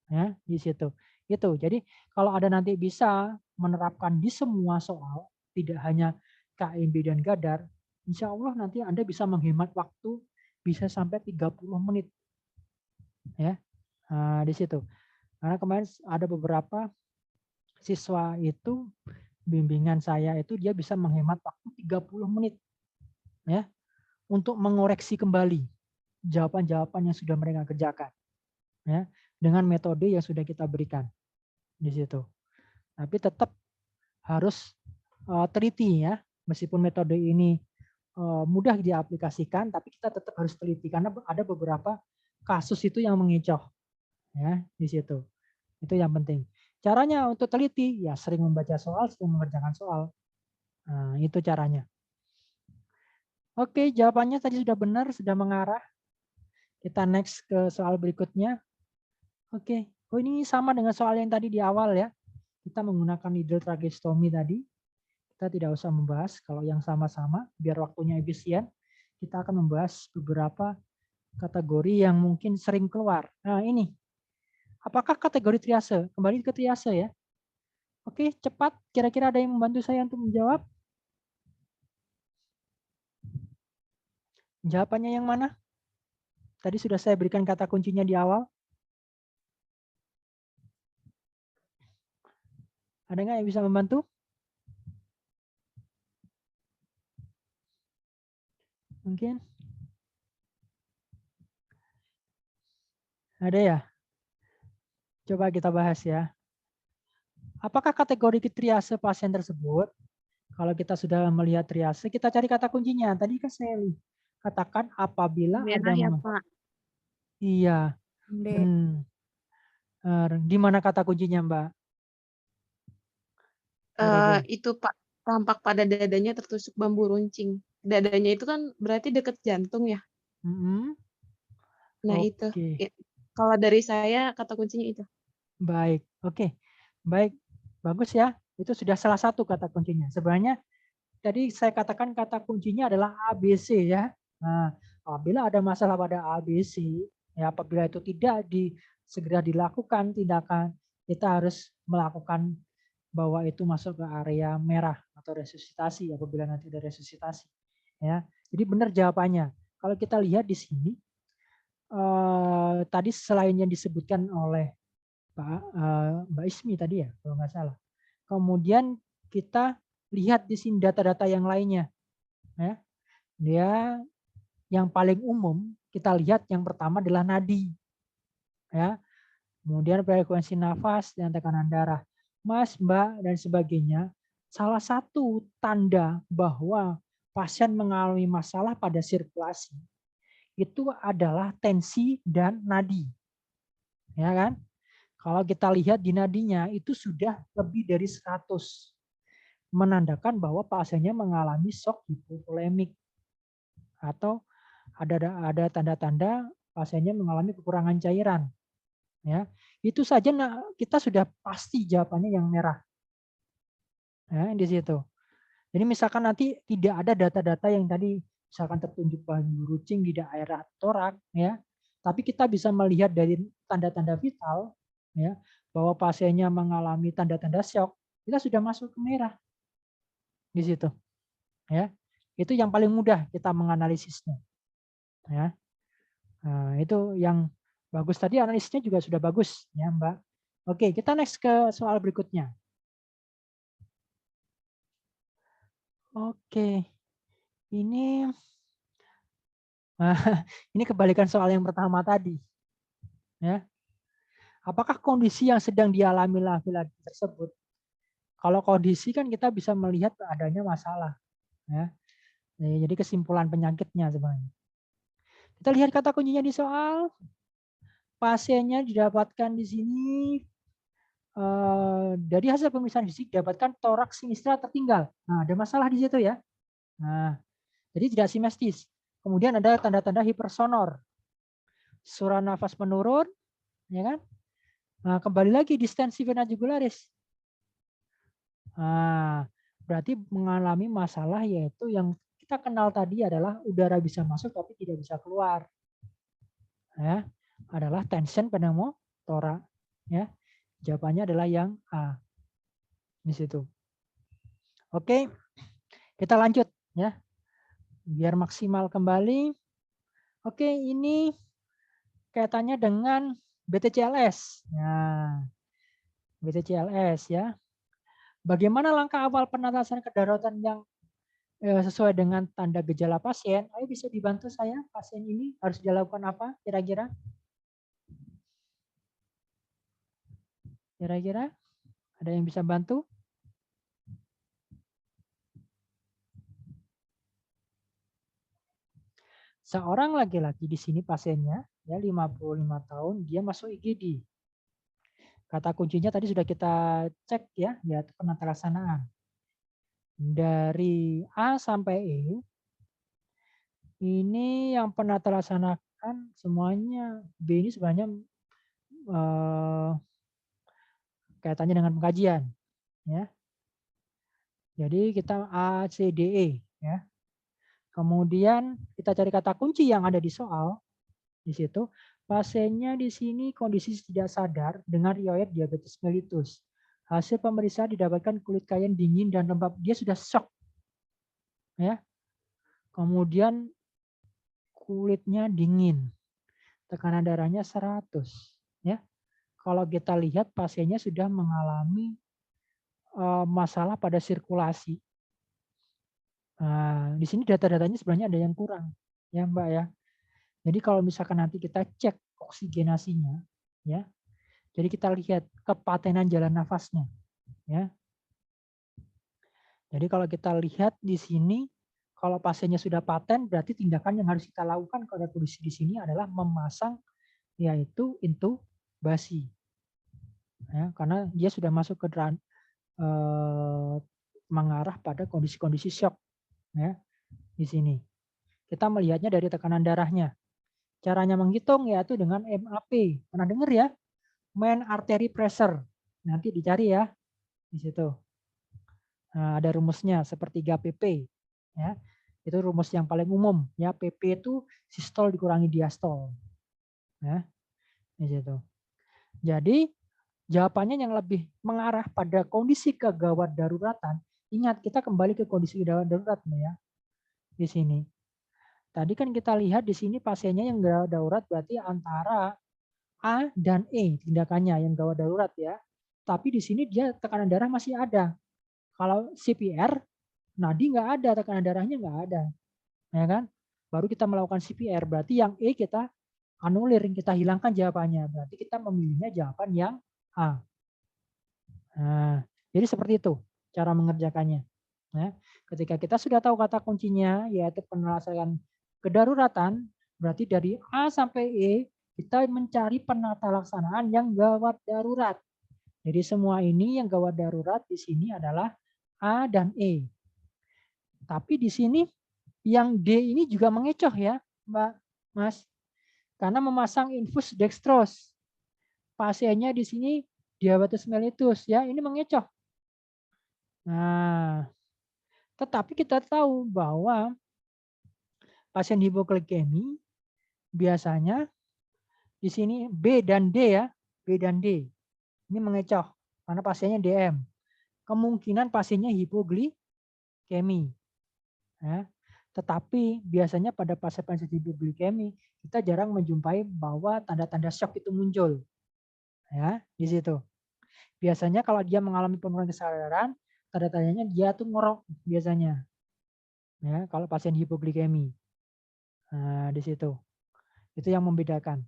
Ya, di situ. Itu. Jadi kalau ada nanti bisa menerapkan di semua soal, tidak hanya KMB dan Gadar, insya Allah nanti Anda bisa menghemat waktu bisa sampai 30 menit. Ya, nah, di situ. Karena kemarin ada beberapa siswa itu bimbingan saya itu dia bisa menghemat waktu 30 menit. Ya, untuk mengoreksi kembali jawaban-jawaban yang sudah mereka kerjakan. Ya, dengan metode yang sudah kita berikan di situ. Tapi tetap harus teliti ya, meskipun metode ini mudah diaplikasikan, tapi kita tetap harus teliti karena ada beberapa kasus itu yang mengecoh ya di situ. Itu yang penting. Caranya untuk teliti ya sering membaca soal, sering mengerjakan soal. Nah, itu caranya. Oke, jawabannya tadi sudah benar, sudah mengarah. Kita next ke soal berikutnya. Oke, oh ini sama dengan soal yang tadi di awal ya. Kita menggunakan hidrotracheostomi tadi. Kita tidak usah membahas kalau yang sama-sama, biar waktunya efisien. Kita akan membahas beberapa kategori yang mungkin sering keluar. Nah ini, apakah kategori triase? Kembali ke triase ya. Oke, cepat. Kira-kira ada yang membantu saya untuk menjawab? Jawabannya yang mana? Tadi sudah saya berikan kata kuncinya di awal. Ada nggak yang bisa membantu? Mungkin? Ada ya? Coba kita bahas ya. Apakah kategori triase pasien tersebut? Kalau kita sudah melihat triase, kita cari kata kuncinya. Tadi kan saya katakan apabila ada Ya, Pak. iya. Di mana kata kuncinya, Mbak? Itu Pak, tampak pada dadanya tertusuk bambu runcing. Dadanya itu kan berarti dekat jantung ya. Nah itu. Ya. Kalau dari saya kata kuncinya itu. Baik, oke. Baik, bagus ya. Itu sudah salah satu kata kuncinya. Sebenarnya tadi saya katakan kata kuncinya adalah ABC ya. Nah, apabila ada masalah pada ABC, ya apabila itu tidak segera dilakukan tindakan, kita harus melakukan bahwa itu masuk ke area merah atau resusitasi apabila nanti ada resusitasi. Ya, jadi benar jawabannya. Kalau kita lihat di sini, tadi selain yang disebutkan oleh Mbak Ismi tadi ya, kalau nggak salah. Kemudian kita lihat di sini data-data yang lainnya. Ya. Dia yang paling umum kita lihat yang pertama adalah nadi. Ya. Kemudian frekuensi nafas dan tekanan darah. Mas, Mbak, dan sebagainya. Salah satu tanda bahwa pasien mengalami masalah pada sirkulasi itu adalah tensi dan nadi. Ya kan? Kalau kita lihat di nadinya itu sudah lebih dari 100. Menandakan bahwa pasiennya mengalami shock hipovolemik atau ada tanda-tanda pasiennya mengalami kekurangan cairan. Ya, itu saja kita sudah pasti jawabannya yang merah. Ya, di situ. Jadi misalkan nanti tidak ada data-data yang tadi misalkan tertunjuk bahan rucing di daerah torak, ya, tapi kita bisa melihat dari tanda-tanda vital, ya, bahwa pasiennya mengalami tanda-tanda syok, kita sudah masuk ke merah di situ, ya. Itu yang paling mudah kita menganalisisnya, ya. Nah, itu yang bagus tadi, analisisnya juga sudah bagus, ya Mbak. Oke, kita next ke soal berikutnya. Oke, ini ini kebalikan soal yang pertama tadi, ya. Apakah kondisi yang sedang dialami laki-laki tersebut? Kalau kondisi kan kita bisa melihat adanya masalah, ya. Jadi kesimpulan penyakitnya sebenarnya. Kita lihat kata kuncinya di soal. Pasiennya didapatkan di sini dari hasil pemeriksaan fisik didapatkan toraks sinistra tertinggal. Nah, ada masalah di situ ya. Nah, jadi tidak simestis. Kemudian ada tanda-tanda hipersonor. Saluran nafas menurun, ya kan? Nah, kembali lagi distensi vena jugularis. Nah, berarti mengalami masalah yaitu yang kita kenal tadi adalah udara bisa masuk tapi tidak bisa keluar. Ya, adalah tension pneumotora. Ya, jawabannya adalah yang A. Di situ. Oke, kita lanjut ya. Biar maksimal kembali. Oke, ini kaitannya dengan BTCLS. Nah, BTCLS ya. Bagaimana langkah awal penatasan kedaruratan yang sesuai dengan tanda gejala pasien? Ayo bisa dibantu saya, pasien ini harus dilakukan apa kira-kira? Kira-kira ada yang bisa bantu? Seorang laki-laki di sini pasiennya ya 55 tahun, dia masuk IGD. Kata kuncinya tadi sudah kita cek ya, yaitu penata laksanaan. Dari A sampai E, ini yang penata laksanakan semuanya B ini sebenarnya kaitannya dengan pengkajian. Ya. Jadi kita A, C, D, E. Ya. Kemudian kita cari kata kunci yang ada di soal. Di situ pasiennya di sini kondisi tidak sadar dengan riwayat diabetes mellitus. Hasil pemeriksaan didapatkan kulit kain dingin dan lembab. Dia sudah shock. Ya. Kemudian kulitnya dingin. Tekanan darahnya 100. Ya. Kalau kita lihat pasiennya sudah mengalami masalah pada sirkulasi. Nah, di sini data-datanya sebenarnya ada yang kurang. Ya, Mbak ya. Jadi kalau misalkan nanti kita cek oksigenasinya, ya, jadi kita lihat kepatenan jalan nafasnya, ya. Jadi kalau kita lihat di sini, kalau pasiennya sudah paten, berarti tindakan yang harus kita lakukan pada kondisi di sini adalah memasang, yaitu intubasi, ya, karena dia sudah masuk ke mengarah pada kondisi-kondisi shock, ya, di sini. Kita melihatnya dari tekanan darahnya. Caranya menghitung yaitu dengan MAP. Pernah dengar ya? Main artery pressure. Nanti dicari ya di situ. Nah, ada rumusnya sepertiga PP. Ya, itu rumus yang paling umum. Ya, PP itu sistol dikurangi diastol. Ya, di situ. Jadi jawabannya yang lebih mengarah pada kondisi kegawat daruratan. Ingat kita kembali ke kondisi kegawat darurat ya. Di sini. Tadi kan kita lihat di sini pasiennya yang gawat darurat berarti antara A dan E tindakannya yang gawat darurat ya. Tapi di sini dia tekanan darah masih ada. Kalau CPR, nadi nggak ada, tekanan darahnya nggak ada. Ya kan? Baru kita melakukan CPR, berarti yang E kita anulir, kita hilangkan jawabannya. Berarti kita memilihnya jawaban yang A. Nah, jadi seperti itu cara mengerjakannya. Ya. Ketika kita sudah tahu kata kuncinya, yaitu penyelesaian kedaruratan, berarti dari A sampai E, kita mencari penata laksanaan yang gawat darurat. Jadi semua ini yang gawat darurat di sini adalah A dan E. Tapi di sini yang D ini juga mengecoh ya, Mbak, Mas. Karena memasang infus dextrose. Pasiennya di sini diabetes mellitus ya, ini mengecoh. Nah, Tetapi kita tahu bahwa pasien hipoglikemi biasanya di sini B dan D ya, B dan D. Ini mengecoh karena pasiennya DM. Kemungkinan pasiennya hipoglikemi. Ya. Tetapi biasanya pada pasien-pasien hipoglikemi kita jarang menjumpai bahwa tanda-tanda shock itu muncul. Ya, di situ. Biasanya kalau dia mengalami penurunan kesadaran, tanda-tandanya dia tuh ngorok biasanya. Ya, kalau pasien hipoglikemi. Nah, di situ. Itu yang membedakan.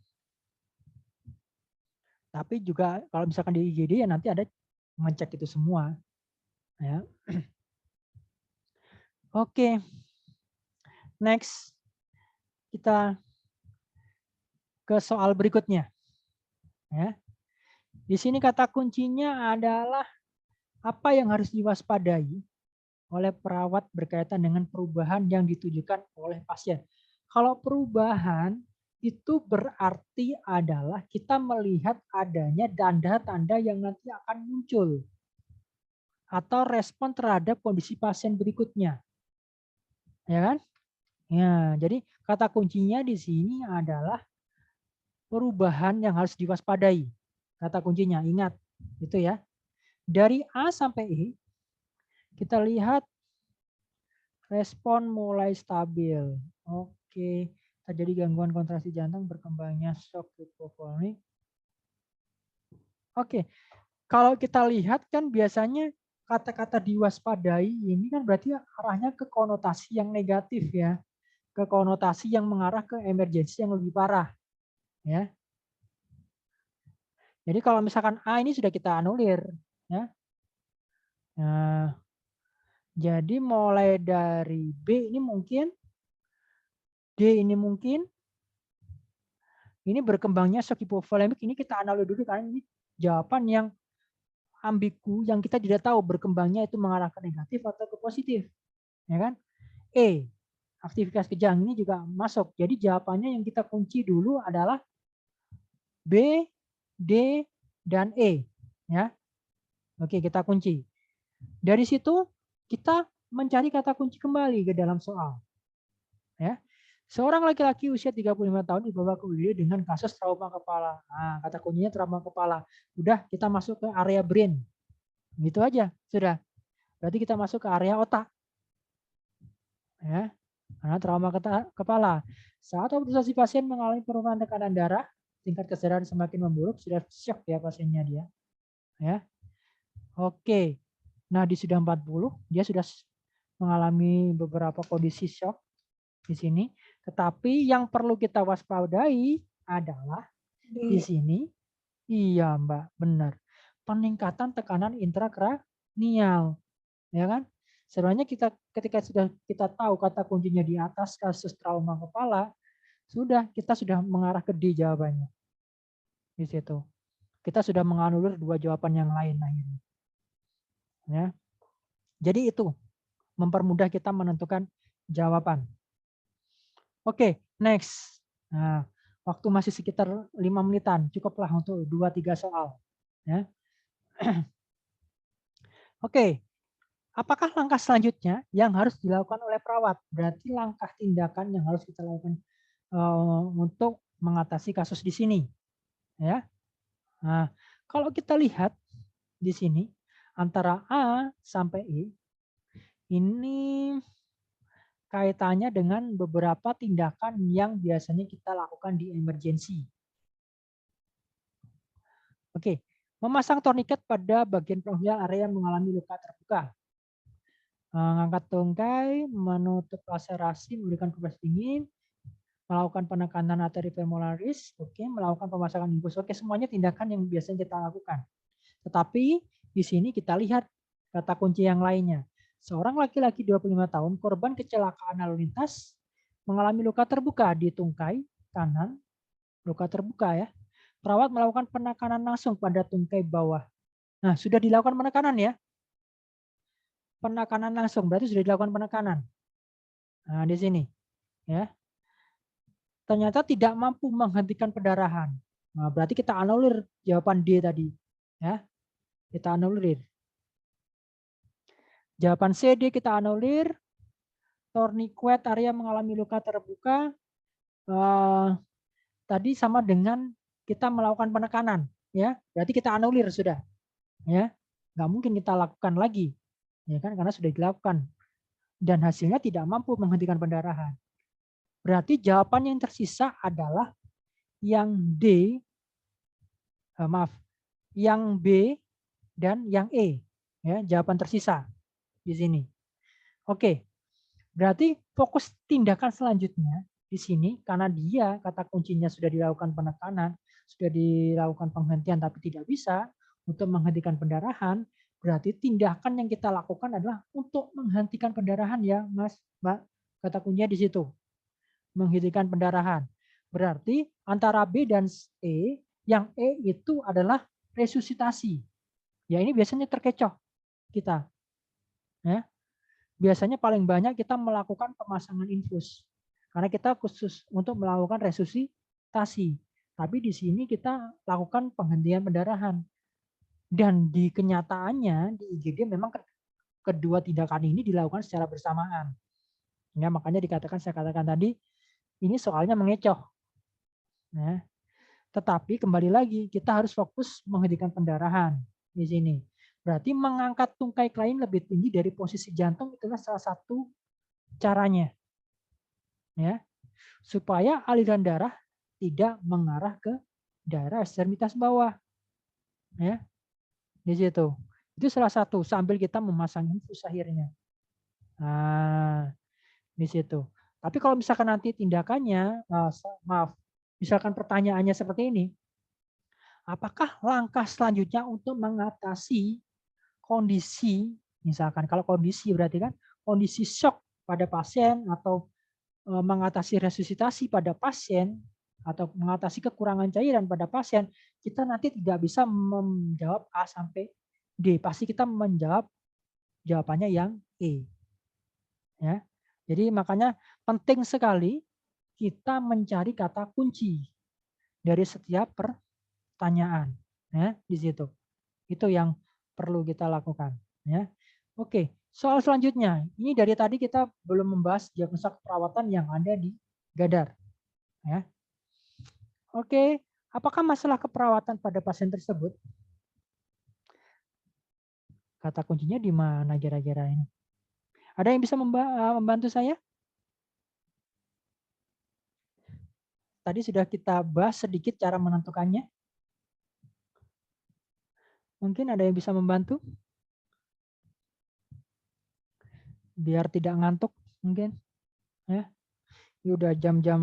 Tapi juga kalau misalkan di IGD ya nanti ada ngecek itu semua. Ya. Oke. Next. Kita ke soal berikutnya. Ya. Di sini kata kuncinya adalah apa yang harus diwaspadai oleh perawat berkaitan dengan perubahan yang ditujukan oleh pasien. Kalau perubahan itu berarti adalah kita melihat adanya tanda-tanda yang nanti akan muncul atau respon terhadap kondisi pasien berikutnya. Ya kan? Ya, jadi kata kuncinya di sini adalah perubahan yang harus diwaspadai. Kata kuncinya, ingat itu ya. Dari A sampai E kita lihat respon mulai stabil. Oke, terjadi gangguan kontraksi jantung, berkembangnya shock hipovolemik. Oke, kalau kita lihat kan biasanya kata-kata diwaspadai ini kan berarti arahnya ke konotasi yang negatif ya, ke konotasi yang mengarah ke emergensi yang lebih parah, ya. Jadi kalau misalkan A ini sudah kita anulir, ya. Nah, jadi mulai dari B ini mungkin, D ini mungkin, ini berkembangnya shock hipovolemik ini kita anulir dulu karena ini jawaban yang ambigu yang kita tidak tahu berkembangnya itu mengarah ke negatif atau ke positif, ya kan? E, aktivitas kejang ini juga masuk. Jadi jawabannya yang kita kunci dulu adalah B, D, dan E, ya. Oke, kita kunci. Dari situ kita mencari kata kunci kembali ke dalam soal, ya. Seorang laki-laki usia 35 tahun dibawa ke UGD dengan kasus trauma kepala. Nah, kata kuncinya trauma kepala. Udah, kita masuk ke area brain. Gitu aja, sudah. Berarti kita masuk ke area otak. Ya, karena trauma kepala. Saat observasi pasien mengalami penurunan tekanan darah, tingkat kesadaran semakin memburuk, sudah shock ya pasiennya dia. Ya. Oke. Nah, di sudah 40, dia sudah mengalami beberapa kondisi shock di sini. Tetapi yang perlu kita waspadai adalah di sini, iya Mbak, benar. Peningkatan tekanan intrakranial, ya kan? Sebenarnya ketika sudah kita tahu kata kuncinya di atas kasus trauma kepala, kita sudah mengarah ke D jawabannya. Di situ. Kita sudah menganulir dua jawaban yang lain akhirnya. Ya. Jadi itu mempermudah kita menentukan jawaban. Oke, next. Nah, waktu masih sekitar 5 menitan, cukuplah untuk 2-3 soal. Ya. Oke, apakah langkah selanjutnya yang harus dilakukan oleh perawat? Berarti langkah tindakan yang harus kita lakukan untuk mengatasi kasus di sini. Ya. Nah, kalau kita lihat di sini antara A sampai E ini kaitannya dengan beberapa tindakan yang biasanya kita lakukan di emergency. Oke, memasang tourniquet pada bagian permukaan area yang mengalami luka terbuka. Mengangkat tungkai, menutup laserasi, memberikan kompresi dingin, melakukan penekanan arteri femororis, oke, melakukan pemasangan infus, oke, semuanya tindakan yang biasanya kita lakukan. Tetapi di sini kita lihat kata kunci yang lainnya. Seorang laki-laki 25 tahun, korban kecelakaan lalu lintas, mengalami luka terbuka di tungkai kanan, luka terbuka ya. Perawat melakukan penekanan langsung pada tungkai bawah. Nah, sudah dilakukan penekanan ya. Penekanan langsung, berarti sudah dilakukan penekanan. Nah, di sini. Ya. Ternyata tidak mampu menghentikan pendarahan. Nah, berarti kita anulir jawaban D tadi. Ya. Kita anulir. Jawaban C, D kita anulir. Tourniquet area mengalami luka terbuka. Tadi sama dengan kita melakukan penekanan, ya. Berarti kita anulir sudah, ya. Nggak mungkin kita lakukan lagi, ya kan? Karena sudah dilakukan dan hasilnya tidak mampu menghentikan pendarahan. Berarti jawaban yang tersisa adalah yang D, yang B dan yang E, ya. Jawaban tersisa di sini. Oke, berarti fokus tindakan selanjutnya di sini karena dia kata kuncinya sudah dilakukan penekanan, sudah dilakukan penghentian tapi tidak bisa untuk menghentikan pendarahan, berarti tindakan yang kita lakukan adalah untuk menghentikan pendarahan ya, Mas, Mbak. Kata kuncinya di situ. Menghentikan pendarahan. Berarti antara B dan E, yang E itu adalah resusitasi. Ya ini biasanya terkecoh kita. Ya. Biasanya paling banyak kita melakukan pemasangan infus. Karena kita khusus untuk melakukan resusitasi. Tapi di sini kita lakukan penghentian pendarahan. Dan di kenyataannya di IGD memang kedua tindakan ini dilakukan secara bersamaan. Ya, makanya saya katakan tadi, ini soalnya mengecoh. Ya. Tetapi kembali lagi, kita harus fokus menghentikan pendarahan di sini. Berarti mengangkat tungkai klien lebih tinggi dari posisi jantung itulah salah satu caranya. Ya, supaya aliran darah tidak mengarah ke daerah ekstremitas bawah. Ya, di situ. Itu salah satu sambil kita memasang infus akhirnya. Nah, di situ. Tapi kalau misalkan nanti tindakannya, misalkan pertanyaannya seperti ini, apakah langkah selanjutnya untuk mengatasi kondisi, misalkan kalau kondisi berarti kan kondisi shock pada pasien atau mengatasi resusitasi pada pasien atau mengatasi kekurangan cairan pada pasien, kita nanti tidak bisa menjawab A sampai D. Pasti kita menjawab jawabannya yang E. Ya. Jadi makanya penting sekali kita mencari kata kunci dari setiap pertanyaan. Ya, di situ. Itu yang perlu kita lakukan. Ya. Oke, soal selanjutnya. Ini dari tadi kita belum membahas diagnosa keperawatan yang ada di Gadar. Ya. Oke, apakah masalah keperawatan pada pasien tersebut? Kata kuncinya di mana kira-kira ini? Ada yang bisa membantu saya? Tadi sudah kita bahas sedikit cara menentukannya. Mungkin ada yang bisa membantu? Biar tidak ngantuk mungkin. Ya. Ini udah jam-jam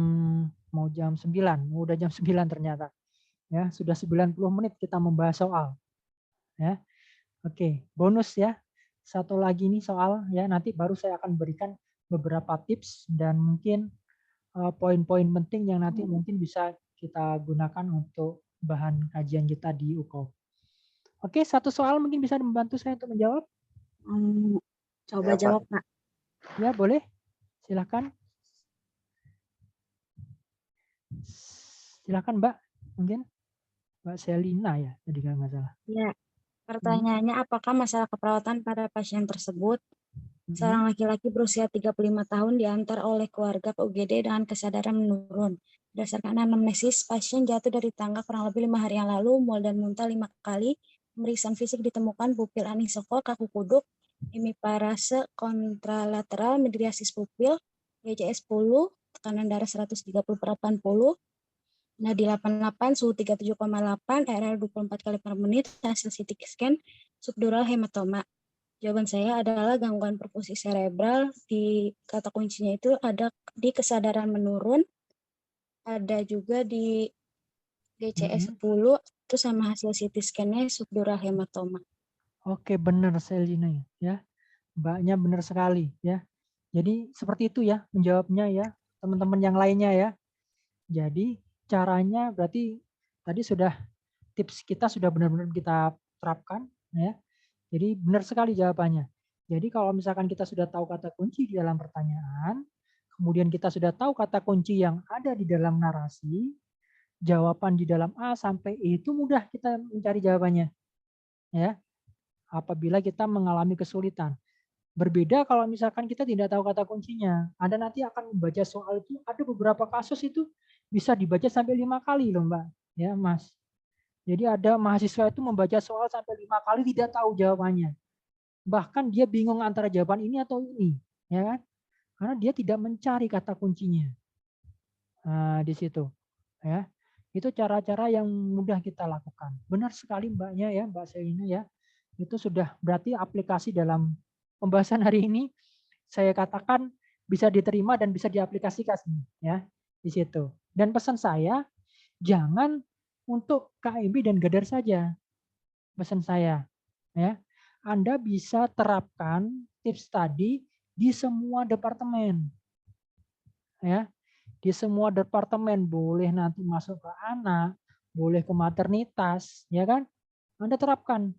mau jam 9, udah jam 9 ternyata. Ya, sudah 90 menit kita membahas soal. Ya. Oke, bonus ya. Satu lagi nih soal ya, nanti baru saya akan berikan beberapa tips dan mungkin poin-poin penting yang nanti mungkin bisa kita gunakan untuk bahan kajian kita di UKO. Oke, satu soal mungkin bisa membantu saya untuk menjawab. Coba jawab, Pak. Ya, boleh. Silakan. Silakan, Mbak. Mungkin Mbak Selina ya, tadi kalau nggak salah. Ya, pertanyaannya apakah masalah keperawatan pada pasien tersebut? Seorang laki-laki berusia 35 tahun diantar oleh keluarga ke UGD dengan kesadaran menurun. Berdasarkan anamnesis, pasien jatuh dari tangga kurang lebih 5 hari yang lalu, mual dan muntah 5 kali. Pemeriksaan fisik ditemukan pupil anisoko, kaku kuduk, hemiparase kontralateral, midriasis pupil, YCS 10, tekanan darah 130/80, nadi 88, suhu 37,8, RL 24 kali per menit, hasil CT scan, subdural hematoma. Jawaban saya adalah gangguan perfusi cerebral. Di kata kuncinya itu ada di kesadaran menurun, ada juga di GCS 10, itu sama hasil CT scan-nya subdural hematoma. Oke, benar Selina ya. Mbaknya benar sekali ya. Jadi seperti itu ya menjawabnya ya, teman-teman yang lainnya ya. Jadi caranya berarti tadi sudah tips kita sudah benar-benar kita terapkan ya. Jadi benar sekali jawabannya. Jadi kalau misalkan kita sudah tahu kata kunci di dalam pertanyaan, kemudian kita sudah tahu kata kunci yang ada di dalam narasi, jawaban di dalam A sampai E itu mudah kita mencari jawabannya. Ya. Apabila kita mengalami kesulitan. Berbeda kalau misalkan kita tidak tahu kata kuncinya. Anda nanti akan membaca soal itu, ada beberapa kasus itu bisa dibaca sampai 5 kali loh Mbak. Ya Mas. Jadi ada mahasiswa itu membaca soal sampai 5 kali tidak tahu jawabannya. Bahkan dia bingung antara jawaban ini atau ini. Ya kan? Karena dia tidak mencari kata kuncinya. Nah, di situ. Ya. Itu cara-cara yang mudah kita lakukan. Benar sekali Mbaknya ya, Mbak Selina ya. Itu sudah berarti aplikasi dalam pembahasan hari ini saya katakan bisa diterima dan bisa diaplikasikan ya di situ. Dan pesan saya jangan untuk KMB dan Gadar saja. Pesan saya ya. Anda bisa terapkan tips tadi di semua departemen. Ya. Di semua departemen, boleh nanti masuk ke anak, boleh ke maternitas, ya kan? Anda terapkan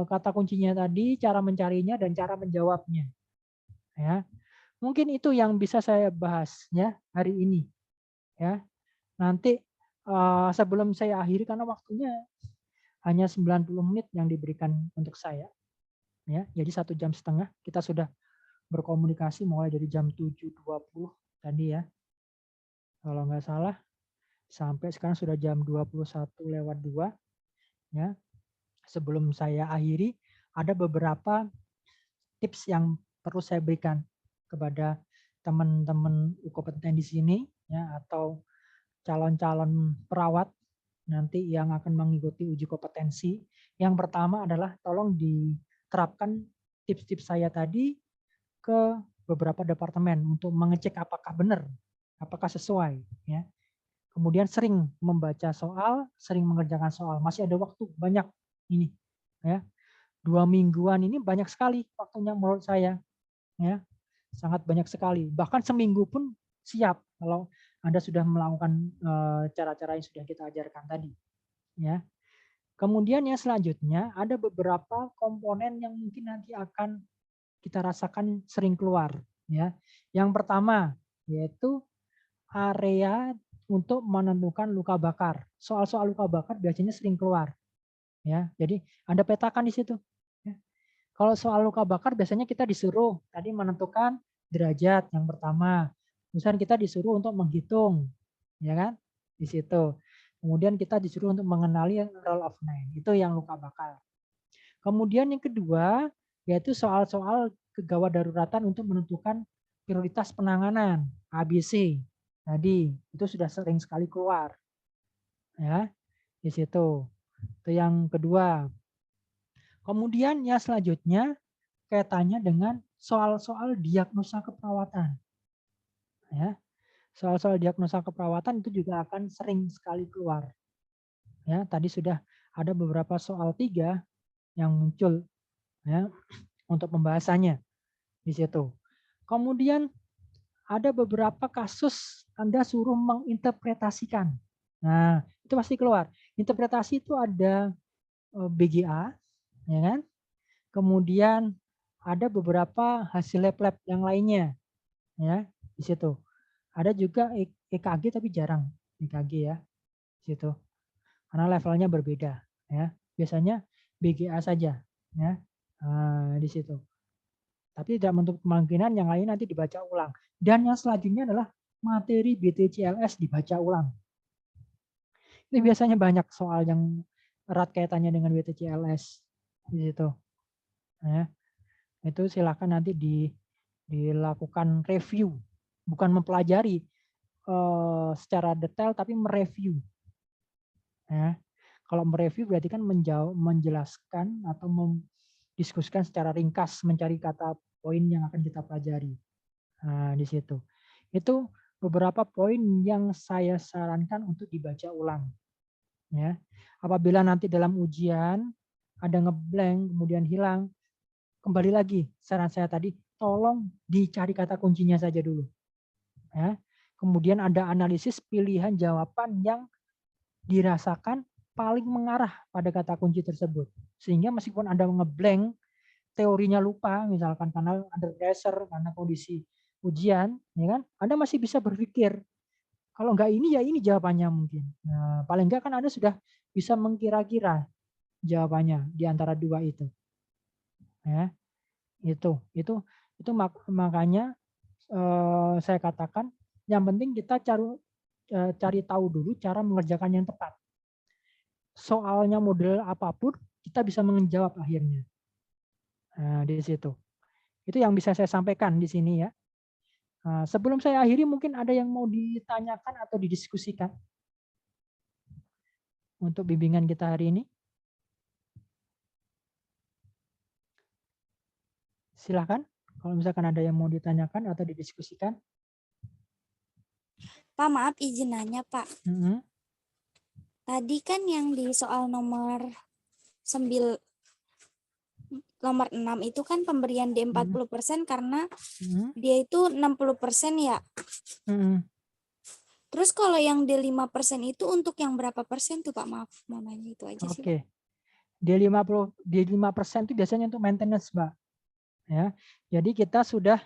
kata kuncinya tadi, cara mencarinya dan cara menjawabnya. Ya. Mungkin itu yang bisa saya bahas ya hari ini. Ya. Nanti sebelum saya akhiri karena waktunya hanya 90 menit yang diberikan untuk saya. Ya, jadi 1,5 jam kita sudah berkomunikasi mulai dari jam 7.20 tadi ya. Kalau nggak salah sampai sekarang sudah jam 21:02 ya. Sebelum saya akhiri, ada beberapa tips yang perlu saya berikan kepada teman-teman kompeten di sini ya atau calon-calon perawat nanti yang akan mengikuti uji kompetensi. Yang pertama adalah tolong diterapkan tips-tips saya tadi ke beberapa departemen untuk mengecek apakah benar, apakah sesuai ya. Kemudian sering membaca soal, sering mengerjakan soal. Masih ada waktu banyak ini ya. 2 mingguan ini banyak sekali waktunya menurut saya ya. Sangat banyak sekali. Bahkan seminggu pun siap kalau Anda sudah melakukan cara-cara yang sudah kita ajarkan tadi ya. Kemudian yang selanjutnya ada beberapa komponen yang mungkin nanti akan kita rasakan sering keluar ya. Yang pertama yaitu area untuk menentukan luka bakar. Soal-soal luka bakar biasanya sering keluar. Ya, jadi Anda petakan di situ. Ya. Kalau soal luka bakar biasanya kita disuruh tadi menentukan derajat yang pertama. Misalnya kita disuruh untuk menghitung, ya kan? Di situ. Kemudian kita disuruh untuk mengenali roll of nine. Itu yang luka bakar. Kemudian yang kedua yaitu soal-soal kegawat daruratan untuk menentukan prioritas penanganan ABC. Tadi itu sudah sering sekali keluar ya di situ. Itu yang kedua. Kemudian yang selanjutnya kaitannya dengan soal-soal diagnosa keperawatan ya. Soal-soal diagnosa keperawatan itu juga akan sering sekali keluar ya. Tadi sudah ada beberapa soal 3 yang muncul ya untuk pembahasannya di situ. Kemudian ada beberapa kasus Anda suruh menginterpretasikan. Nah, itu pasti keluar. Interpretasi itu ada BGA, ya kan? Kemudian ada beberapa hasil lab-lab yang lainnya, ya di situ. Ada juga EKG tapi jarang EKG ya, di situ. Karena levelnya berbeda, ya. Biasanya BGA saja, ya, di situ. Tapi tidak menutup kemungkinan yang lain nanti dibaca ulang. Dan yang selanjutnya adalah materi BTCLS dibaca ulang. Ini biasanya banyak soal yang erat kaitannya dengan BTCLS di situ. Ya. Itu silakan nanti dilakukan review, bukan mempelajari secara detail tapi mereview. Ya. Kalau mereview berarti kan menjelaskan atau mendiskusikan secara ringkas, mencari kata poin yang akan kita pelajari. Nah, di situ. Itu beberapa poin yang saya sarankan untuk dibaca ulang. Ya. Apabila nanti dalam ujian ada ngeblank kemudian hilang, kembali lagi saran saya tadi, tolong dicari kata kuncinya saja dulu. Ya. Kemudian ada analisis pilihan jawaban yang dirasakan paling mengarah pada kata kunci tersebut. Sehingga meskipun Anda ngeblank, teorinya lupa, misalkan karena under pressure, karena kondisi ujian, ya kan? Anda masih bisa berpikir, kalau enggak ini ya ini jawabannya mungkin. Nah, paling enggak kan Anda sudah bisa mengkira-kira jawabannya di antara dua itu. Ya. Itu makanya saya katakan yang penting kita cari tahu dulu cara mengerjakan yang tepat. Soalnya model apapun kita bisa menjawab akhirnya. Nah, di situ. Itu yang bisa saya sampaikan di sini ya. Nah, sebelum saya akhiri mungkin ada yang mau ditanyakan atau didiskusikan untuk bimbingan kita hari ini. Silakan kalau misalkan ada yang mau ditanyakan atau didiskusikan. Pak, maaf izin nanya, Pak. Tadi kan yang di soal nomor 6 itu kan pemberian D 40% karena dia itu 60% ya. Terus kalau yang D 5% itu untuk yang berapa persen tuh Pak? Maaf, mau nanya itu aja sih. Oke. D5% itu biasanya untuk maintenance, Mbak. Ya. Jadi kita sudah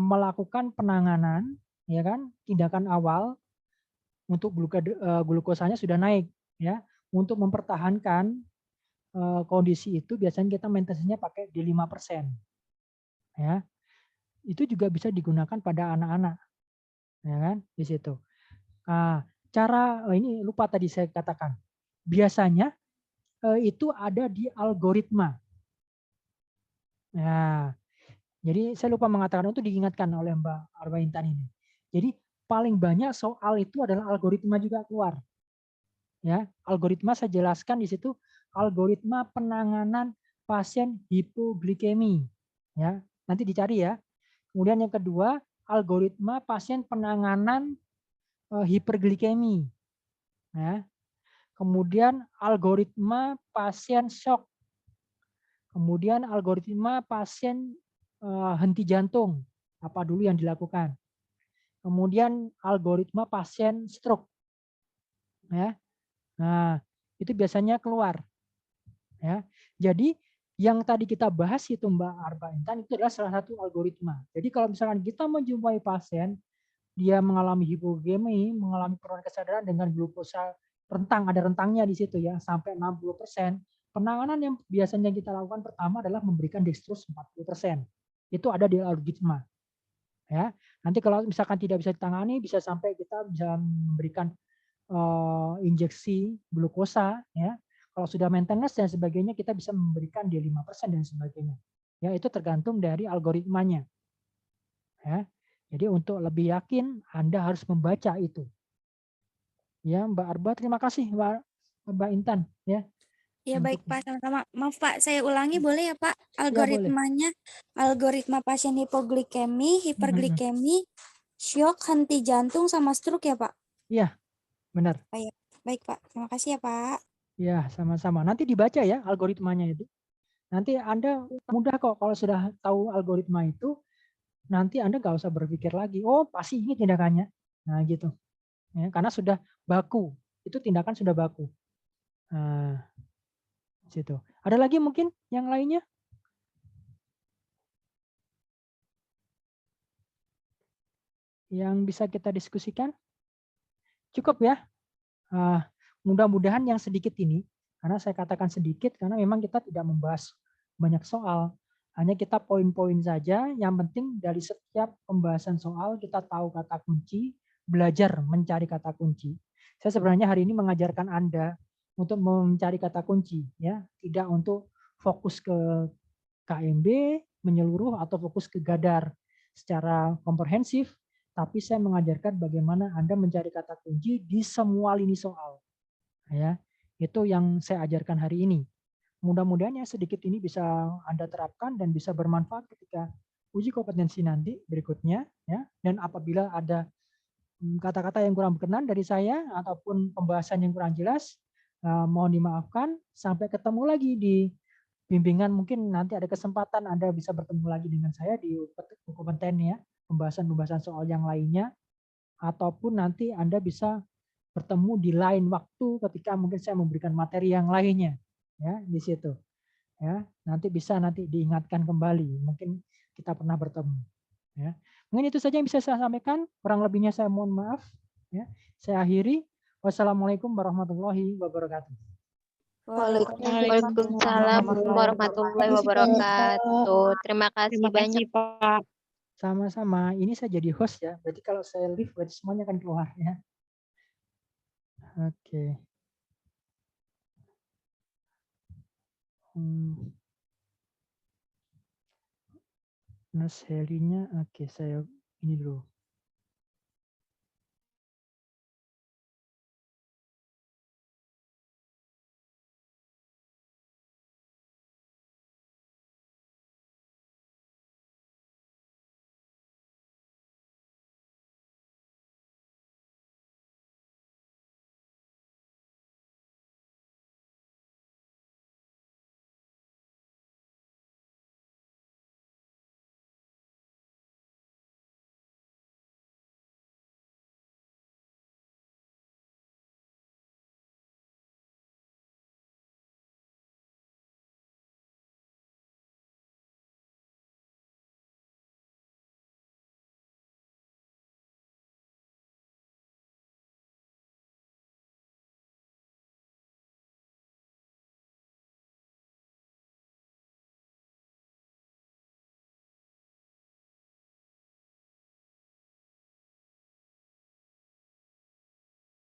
melakukan penanganan, ya kan, tindakan awal untuk glukosanya sudah naik, ya. Untuk mempertahankan kondisi itu biasanya kita maintenance-nya pakai D5%. Ya. Itu juga bisa digunakan pada anak-anak. Ya kan? Di situ. Nah, ini lupa tadi saya katakan. Biasanya itu ada di algoritma. Nah, jadi saya lupa mengatakan itu diingatkan oleh Mbak Arba Intan ini. Jadi paling banyak soal itu adalah algoritma juga keluar. Ya, algoritma saya jelaskan di situ algoritma penanganan pasien hipoglikemi. Ya, nanti dicari ya. Kemudian yang kedua, algoritma pasien penanganan hiperglikemi. Ya. Kemudian algoritma pasien shock. Kemudian algoritma pasien henti jantung, apa dulu yang dilakukan. Kemudian algoritma pasien stroke. Ya. Nah, itu biasanya keluar. Ya. Jadi yang tadi kita bahas itu Mbak Arba Intan itu adalah salah satu algoritma. Jadi kalau misalkan kita menjumpai pasien, dia mengalami hipoglikemi, mengalami penurunan kesadaran dengan glukosa rentang, ada rentangnya di situ ya, sampai 60%. Penanganan yang biasanya kita lakukan pertama adalah memberikan dextrose 40%. Itu ada di algoritma. Ya, nanti kalau misalkan tidak bisa ditangani, bisa sampai kita bisa memberikan injeksi glukosa. Ya, kalau sudah maintenance dan sebagainya, kita bisa memberikan D5% dan sebagainya. Ya, itu tergantung dari algoritmanya. Ya, jadi untuk lebih yakin, Anda harus membaca itu. Ya, Mbak Arba, terima kasih Mbak Intan. Ya. Ya baik Pak, sama-sama. Maaf Pak, saya ulangi boleh ya Pak? Algoritmanya, algoritma pasien hipoglikemi, hiperglikemi, shock, henti jantung, sama stroke ya Pak? Iya, benar. Baik Pak, terima kasih ya Pak. Ya, sama-sama. Nanti dibaca ya algoritmanya itu. Nanti Anda mudah kok kalau sudah tahu algoritma itu, nanti Anda nggak usah berpikir lagi, oh pasti ini tindakannya. Nah gitu. Ya, karena sudah baku, itu tindakan sudah baku. Nah, situ. Ada lagi mungkin yang lainnya? Yang bisa kita diskusikan? Cukup ya. Mudah-mudahan yang sedikit ini, karena saya katakan sedikit, karena memang kita tidak membahas banyak soal. Hanya kita poin-poin saja, yang penting dari setiap pembahasan soal kita tahu kata kunci, belajar mencari kata kunci. Saya sebenarnya hari ini mengajarkan Anda untuk mencari kata kunci, ya, tidak untuk fokus ke KMB menyeluruh atau fokus ke Gadar secara komprehensif, tapi saya mengajarkan bagaimana Anda mencari kata kunci di semua lini soal. Ya, itu yang saya ajarkan hari ini. Mudah-mudahan yang sedikit ini bisa Anda terapkan dan bisa bermanfaat ketika uji kompetensi nanti berikutnya, ya. Dan apabila ada kata-kata yang kurang berkenan dari saya ataupun pembahasan yang kurang jelas, mohon dimaafkan. Sampai ketemu lagi di bimbingan, mungkin nanti ada kesempatan Anda bisa bertemu lagi dengan saya di kompeten ya, pembahasan soal yang lainnya, ataupun nanti Anda bisa bertemu di lain waktu ketika mungkin saya memberikan materi yang lainnya, ya di situ. Ya, nanti bisa diingatkan kembali, mungkin kita pernah bertemu. Ya, mungkin itu saja yang bisa saya sampaikan. Kurang lebihnya saya mohon maaf. Ya, saya akhiri. Wassalamualaikum warahmatullahi wabarakatuh. Waalaikumsalam warahmatullahi wabarakatuh. Terima kasih Terima banyak. kasih, Pak. Sama-sama. Ini saya jadi host ya. Berarti kalau saya leave, berarti semuanya akan keluar ya. Oke. Nurse Herinya, oke, saya ini dulu.